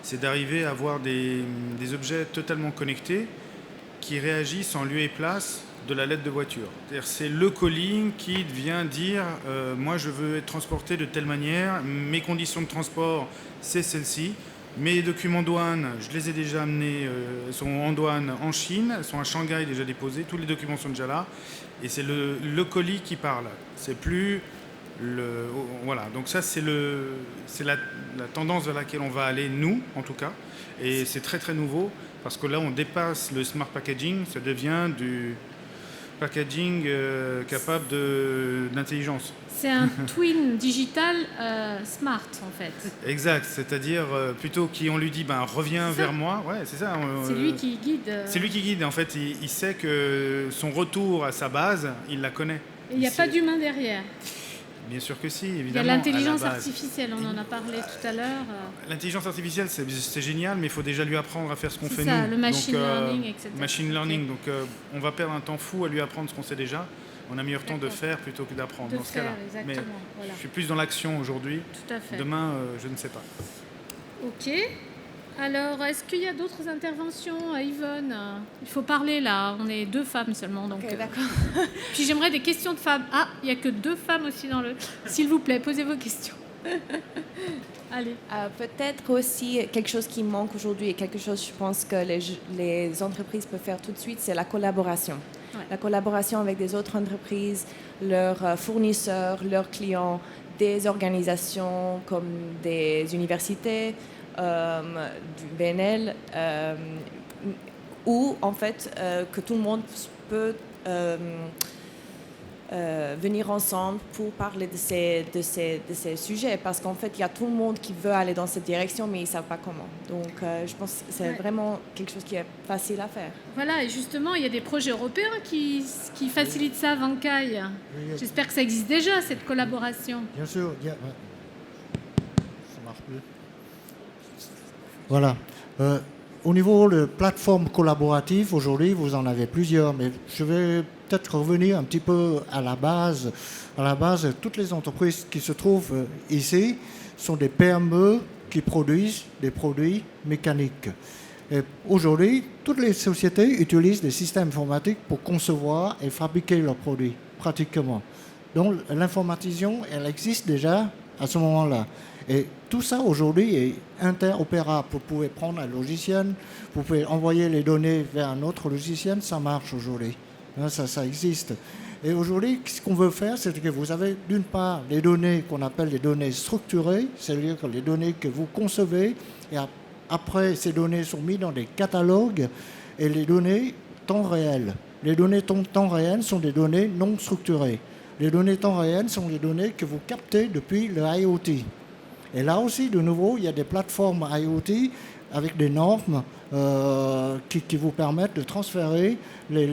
c'est d'arriver à avoir des objets totalement connectés qui réagissent en lieu et place de la lettre de voiture. C'est-à-dire c'est le colis qui vient dire moi je veux être transporté de telle manière, mes conditions de transport c'est celle-ci, mes documents douane, je les ai déjà amenés, sont en douane en Chine, sont à Shanghai déjà déposés, tous les documents sont déjà là, et c'est le colis qui parle. C'est plus le... Voilà, donc ça c'est la tendance vers laquelle on va aller, nous en tout cas, et c'est très très nouveau, parce que là on dépasse le smart packaging, ça devient du packaging capable d'intelligence. C'est un twin digital smart, en fait. Exact, c'est-à-dire plutôt qu'on lui dit reviens vers moi, ouais, c'est ça. C'est lui qui guide. C'est lui qui guide, en fait, il sait que son retour à sa base, il la connaît. Et il n'y a pas d'humain derrière. Bien sûr que si, évidemment. Il y a l'intelligence artificielle, on en a parlé tout à l'heure. L'intelligence artificielle, c'est génial, mais il faut déjà lui apprendre à faire ce qu'on fait ça, nous. Le machine learning, etc. Machine learning, donc on va perdre un temps fou à lui apprendre ce qu'on sait déjà. On a meilleur temps de faire plutôt que d'apprendre dans ce cas-là. Mais voilà. Je suis plus dans l'action aujourd'hui. Tout à fait. Demain, je ne sais pas. Ok. Alors, est-ce qu'il y a d'autres interventions, Yvonne ? Il faut parler là, on est 2 femmes seulement. Donc, Okay, d'accord. Puis j'aimerais des questions de femmes. Ah, il n'y a que 2 femmes aussi dans le... S'il vous plaît, posez vos questions. Allez. Peut-être aussi quelque chose qui manque aujourd'hui et quelque chose, je pense, que les entreprises peuvent faire tout de suite, c'est la collaboration. Ouais. La collaboration avec des autres entreprises, leurs fournisseurs, leurs clients, des organisations comme des universités, du BNL, où en fait que tout le monde peut venir ensemble pour parler de ces sujets, parce qu'en fait il y a tout le monde qui veut aller dans cette direction mais ils ne savent pas comment. Donc je pense que c'est vraiment quelque chose qui est facile à faire. Voilà, et justement il y a des projets européens qui facilitent ça, Vankai. J'espère que ça existe déjà, cette collaboration. Bien sûr, ça marche plus. Voilà. Au niveau de plateformes collaboratives, aujourd'hui, vous en avez plusieurs, mais je vais peut-être revenir un petit peu à la base. À la base, toutes les entreprises qui se trouvent ici sont des PME qui produisent des produits mécaniques. Et aujourd'hui, toutes les sociétés utilisent des systèmes informatiques pour concevoir et fabriquer leurs produits, pratiquement. Donc l'informatisation, elle existe déjà à ce moment-là. Et tout ça aujourd'hui est interopérable. Vous pouvez prendre un logiciel, vous pouvez envoyer les données vers un autre logiciel, ça marche aujourd'hui. Ça existe. Et aujourd'hui, ce qu'on veut faire, c'est que vous avez d'une part les données qu'on appelle les données structurées, c'est-à-dire les données que vous concevez, et après ces données sont mises dans des catalogues, et les données temps réel. Les données temps réel sont des données non structurées. Les données temps réel sont les données que vous captez depuis le IoT. Et là aussi, de nouveau, il y a des plateformes IoT avec des normes qui vous permettent de transférer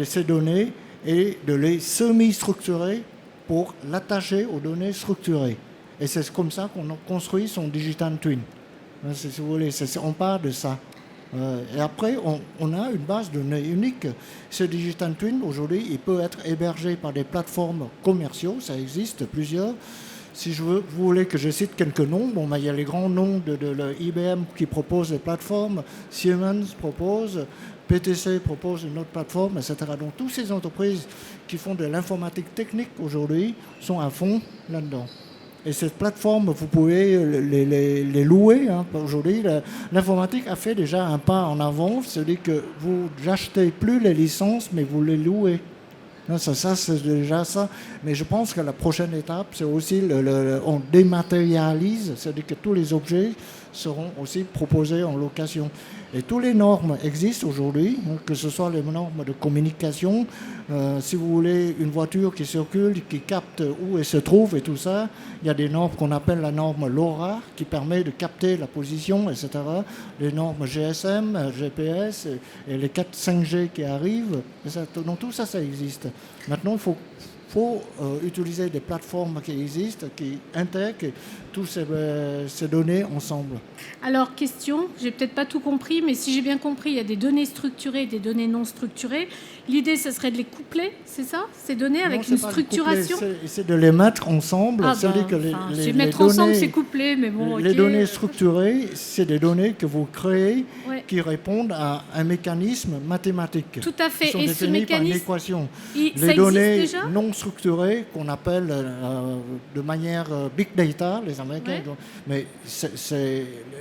ces données et de les semi-structurer pour l'attacher aux données structurées. Et c'est comme ça qu'on construit son Digital Twin. Si vous voulez, on part de ça. Et après, on a une base de données unique. Ce Digital Twin, aujourd'hui, il peut être hébergé par des plateformes commerciaux. Ça existe, plusieurs. Si vous voulez que je cite quelques noms, il y a les grands noms de IBM qui proposent des plateformes, Siemens propose, PTC propose une autre plateforme, etc. Donc, toutes ces entreprises qui font de l'informatique technique aujourd'hui sont à fond là-dedans. Et cette plateforme, vous pouvez les louer. Hein. Aujourd'hui, l'informatique a fait déjà un pas en avant. C'est-à-dire que vous n'achetez plus les licences, mais vous les louez. Non, ça c'est déjà ça. Mais je pense que la prochaine étape, c'est aussi on dématérialise, c'est-à-dire que tous les objets seront aussi proposés en location. Et toutes les normes existent aujourd'hui, que ce soit les normes de communication. Si vous voulez une voiture qui circule, qui capte où elle se trouve et tout ça, il y a des normes qu'on appelle la norme LoRa qui permet de capter la position, etc. Les normes GSM, GPS et les 4 5G qui arrivent. Donc tout ça existe. Maintenant, il faut utiliser des plateformes qui existent, qui intègrent toutes ces données ensemble. Alors, question, j'ai peut-être pas tout compris, mais si j'ai bien compris, il y a des données structurées et des données non structurées. L'idée, ce serait de les coupler, c'est ça? Ces données avec une structuration? C'est de les mettre ensemble. Ah C'est-à-dire que les mettre ensemble, c'est couplé, mais bon, les données structurées, c'est des données que vous créez qui répondent à un mécanisme mathématique. Tout à fait. Qui sont et définis ce mécanisme, par une équation. Ça Les données existe déjà non structurées, qu'on appelle de manière big data, les Américains, mais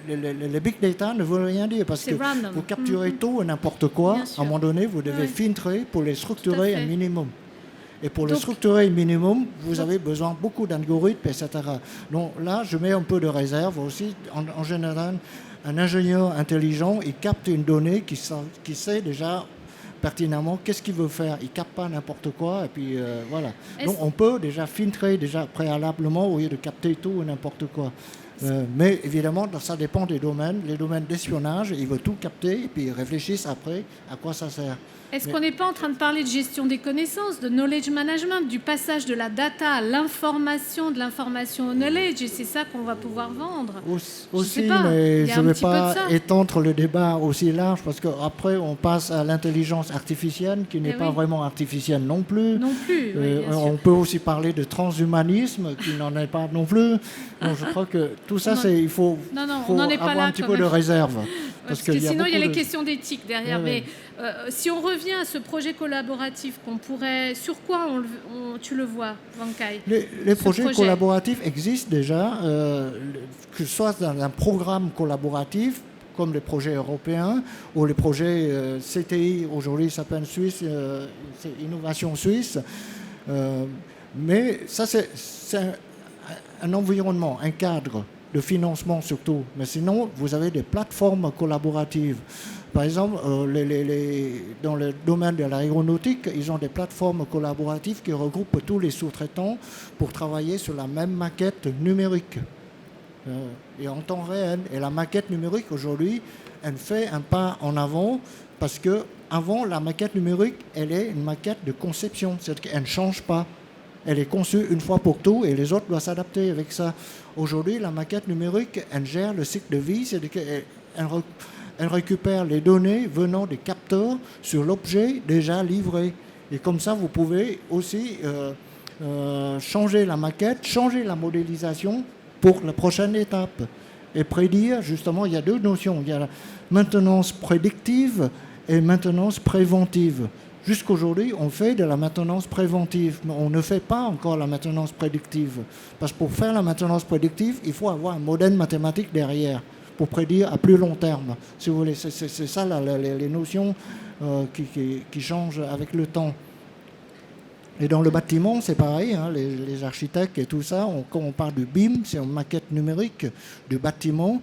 les big data ne veulent rien dire parce que random. vous capturez tout et n'importe quoi. À un moment donné, vous devez filtrer pour les structurer un minimum. Et pour le structurer minimum, vous avez besoin de beaucoup d'algorithmes, etc. Donc là, je mets un peu de réserve aussi. En général, un ingénieur intelligent, il capte une donnée qui sait déjà pertinemment qu'est-ce qu'il veut faire. Il ne capte pas n'importe quoi. Et puis voilà. Donc on peut déjà filtrer déjà préalablement au lieu de capter tout et n'importe quoi. Mais évidemment, ça dépend des domaines. Les domaines d'espionnage, ils veulent tout capter et puis ils réfléchissent après à quoi ça sert. Est-ce qu'on n'est pas en train de parler de gestion des connaissances, de knowledge management, du passage de la data à l'information, de l'information au knowledge, et c'est ça qu'on va pouvoir vendre? Aussi, mais je ne vais pas étendre le débat aussi large parce qu'après, on passe à l'intelligence artificielle qui n'est pas vraiment artificielle non plus. Non plus, on peut aussi parler de transhumanisme qui n'en est pas non plus. Donc, je crois que tout ça, il faut avoir un petit peu de réserve. Parce que sinon, il y a les questions d'éthique derrière. Mais si on revient à ce projet collaboratif qu'on pourrait... Sur quoi tu le vois, Wankai? Les projets collaboratifs existent déjà, que ce soit dans un programme collaboratif, comme les projets européens, ou les projets CTI, aujourd'hui ça s'appelle Suisse, c'est Innovation Suisse. Mais ça, c'est un environnement, un cadre de financement surtout. Mais sinon, vous avez des plateformes collaboratives. Par exemple, dans le domaine de l'aéronautique, ils ont des plateformes collaboratives qui regroupent tous les sous-traitants pour travailler sur la même maquette numérique. Et en temps réel. Et la maquette numérique, aujourd'hui, elle fait un pas en avant parce qu'avant, la maquette numérique, elle est une maquette de conception. C'est-à-dire qu'elle ne change pas. Elle est conçue une fois pour tout et les autres doivent s'adapter avec ça. Aujourd'hui, la maquette numérique, elle gère le cycle de vie, c'est-à-dire qu'elle récupère les données venant des capteurs sur l'objet déjà livré. Et comme ça, vous pouvez aussi changer la maquette, changer la modélisation pour la prochaine étape. Et prédire, justement, il y a deux notions. Il y a la maintenance prédictive et maintenance préventive. Jusqu'aujourd'hui, on fait de la maintenance préventive, mais on ne fait pas encore la maintenance prédictive. Parce que pour faire la maintenance prédictive, il faut avoir un modèle mathématique derrière pour prédire à plus long terme. Si vous voulez, c'est ça les notions qui changent avec le temps. Et dans le bâtiment, c'est pareil, hein, les architectes et tout ça, quand on parle de BIM, c'est une maquette numérique du bâtiment.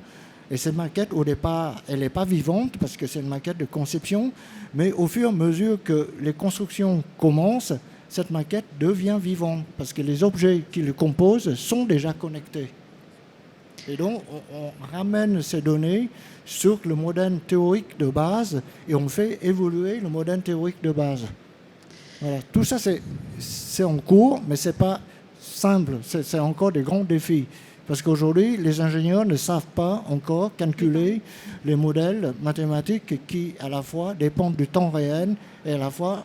Et cette maquette, au départ, elle n'est pas vivante parce que c'est une maquette de conception, mais au fur et à mesure que les constructions commencent, cette maquette devient vivante parce que les objets qui le composent sont déjà connectés. Et donc, on ramène ces données sur le modèle théorique de base et on fait évoluer le modèle théorique de base. Voilà. Tout ça, c'est en cours, mais ce n'est pas simple. C'est encore des grands défis. Parce qu'aujourd'hui, les ingénieurs ne savent pas encore calculer les modèles mathématiques qui, à la fois, dépendent du temps réel et à la fois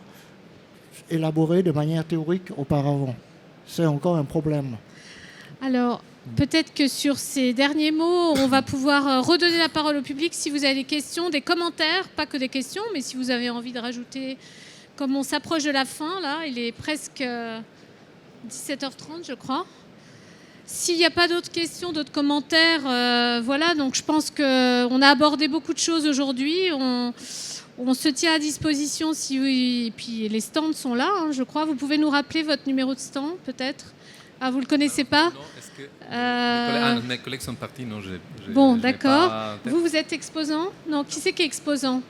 élaborés de manière théorique auparavant. C'est encore un problème. Alors, peut-être que sur ces derniers mots, on va pouvoir redonner la parole au public. Si vous avez des questions, des commentaires, pas que des questions, mais si vous avez envie de rajouter, comme on s'approche de la fin, là, il est presque 17h30, je crois. S'il n'y a pas d'autres questions, d'autres commentaires, voilà, donc je pense qu'on a abordé beaucoup de choses aujourd'hui. On se tient à disposition et puis les stands sont là, hein, je crois. Vous pouvez nous rappeler votre numéro de stand, peut-être? Ah, vous ne le connaissez pas? Non, est-ce que mes collègues sont partis? Non, bon, d'accord. Vous êtes exposant? Non, qui c'est qui est exposant?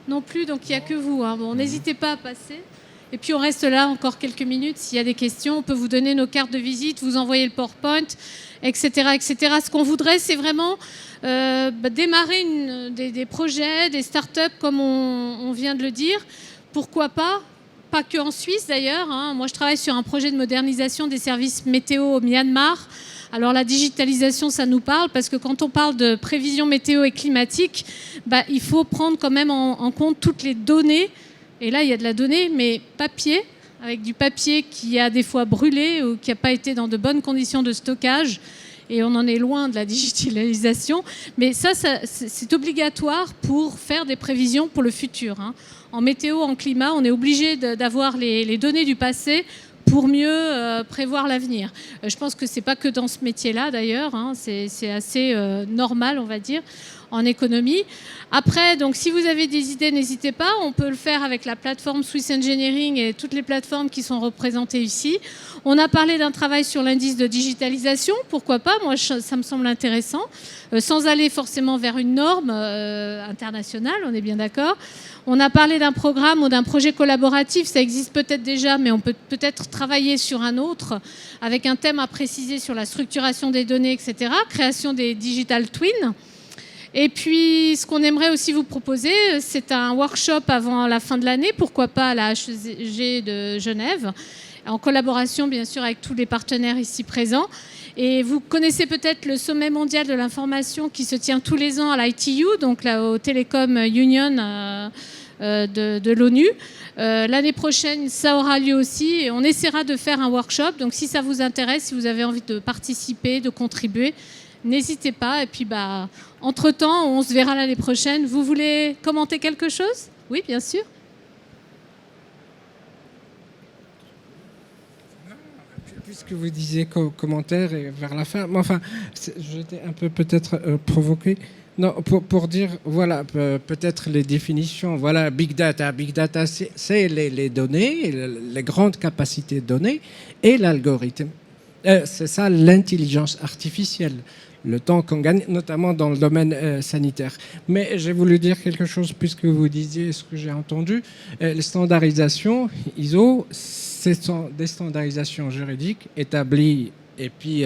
Non plus, donc il n'y a que vous. Hein. Bon, n'hésitez pas à passer. Et puis on reste là encore quelques minutes. S'il y a des questions, on peut vous donner nos cartes de visite, vous envoyer le PowerPoint, etc. etc. Ce qu'on voudrait, c'est vraiment démarrer des projets, des startups, comme on vient de le dire. Pourquoi pas? Pas que en Suisse d'ailleurs. Hein. Moi, je travaille sur un projet de modernisation des services météo au Myanmar. Alors la digitalisation, ça nous parle parce que quand on parle de prévision météo et climatique, il faut prendre quand même en compte toutes les données. Et là, il y a de la donnée, mais papier, avec du papier qui a des fois brûlé ou qui n'a pas été dans de bonnes conditions de stockage. Et on en est loin de la digitalisation. Mais ça c'est obligatoire pour faire des prévisions pour le futur. Hein. En météo, en climat, on est obligé d'avoir les données du passé pour mieux prévoir l'avenir. Je pense que ce n'est pas que dans ce métier-là, d'ailleurs. Hein. C'est assez normal, on va dire, en économie. Après, donc, si vous avez des idées, n'hésitez pas. On peut le faire avec la plateforme Swiss Engineering et toutes les plateformes qui sont représentées ici. On a parlé d'un travail sur l'indice de digitalisation. Pourquoi pas? Moi, ça me semble intéressant. Sans aller forcément vers une norme internationale, on est bien d'accord. On a parlé d'un programme ou d'un projet collaboratif. Ça existe peut-être déjà, mais on peut peut-être travailler sur un autre avec un thème à préciser sur la structuration des données, etc. Création des digital twins. Et puis, ce qu'on aimerait aussi vous proposer, c'est un workshop avant la fin de l'année, pourquoi pas à la HEG de Genève, en collaboration, bien sûr, avec tous les partenaires ici présents. Et vous connaissez peut-être le sommet mondial de l'information qui se tient tous les ans à l'ITU, donc là, au Telecom Union de l'ONU. L'année prochaine, ça aura lieu aussi. Et on essaiera de faire un workshop. Donc, si ça vous intéresse, si vous avez envie de participer, de contribuer, n'hésitez pas. Et puis, entre-temps, on se verra l'année prochaine. Vous voulez commenter quelque chose? Oui, bien sûr. Puisque vous disiez commentaire et vers la fin, mais enfin, j'étais un peu peut-être provoqué. Non, pour dire, voilà, peut-être les définitions. Voilà, Big Data. Big Data, c'est les données, les grandes capacités de données et l'algorithme. C'est ça l'intelligence artificielle. Le temps qu'on gagne, notamment dans le domaine sanitaire. Mais j'ai voulu dire quelque chose, puisque vous disiez ce que j'ai entendu. Les standardisations ISO, ce sont des standardisations juridiques établies. Et puis,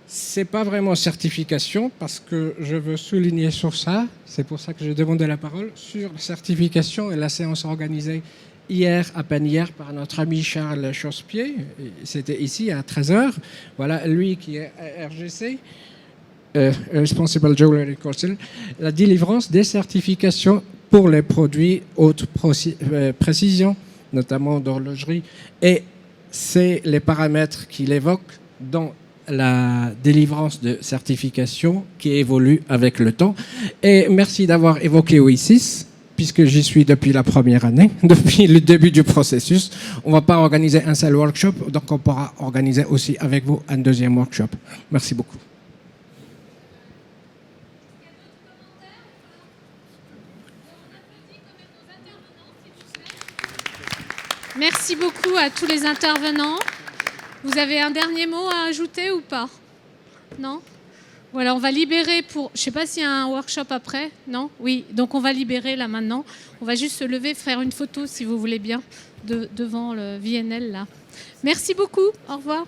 c'est pas vraiment certification, parce que je veux souligner sur ça, c'est pour ça que j'ai demandé la parole, sur la certification et la séance organisée hier, à peine hier, par notre ami Charles Chausse-Pied. C'était ici à 13h. Voilà, lui qui est à RGC, Responsible Jewelry Council, la délivrance des certifications pour les produits haute précision, notamment d'horlogerie. Et c'est les paramètres qu'il évoque dans la délivrance de certifications qui évolue avec le temps. Et merci d'avoir évoqué OI6. Puisque j'y suis depuis la première année, depuis le début du processus. On ne va pas organiser un seul workshop, donc on pourra organiser aussi avec vous un deuxième workshop. Merci beaucoup. Merci beaucoup à tous les intervenants. Vous avez un dernier mot à ajouter ou pas? Non? Voilà, on va libérer pour... Je ne sais pas s'il y a un workshop après. Non? Oui, donc on va libérer là maintenant. On va juste se lever, faire une photo si vous voulez bien, devant le VNL là. Merci beaucoup. Au revoir.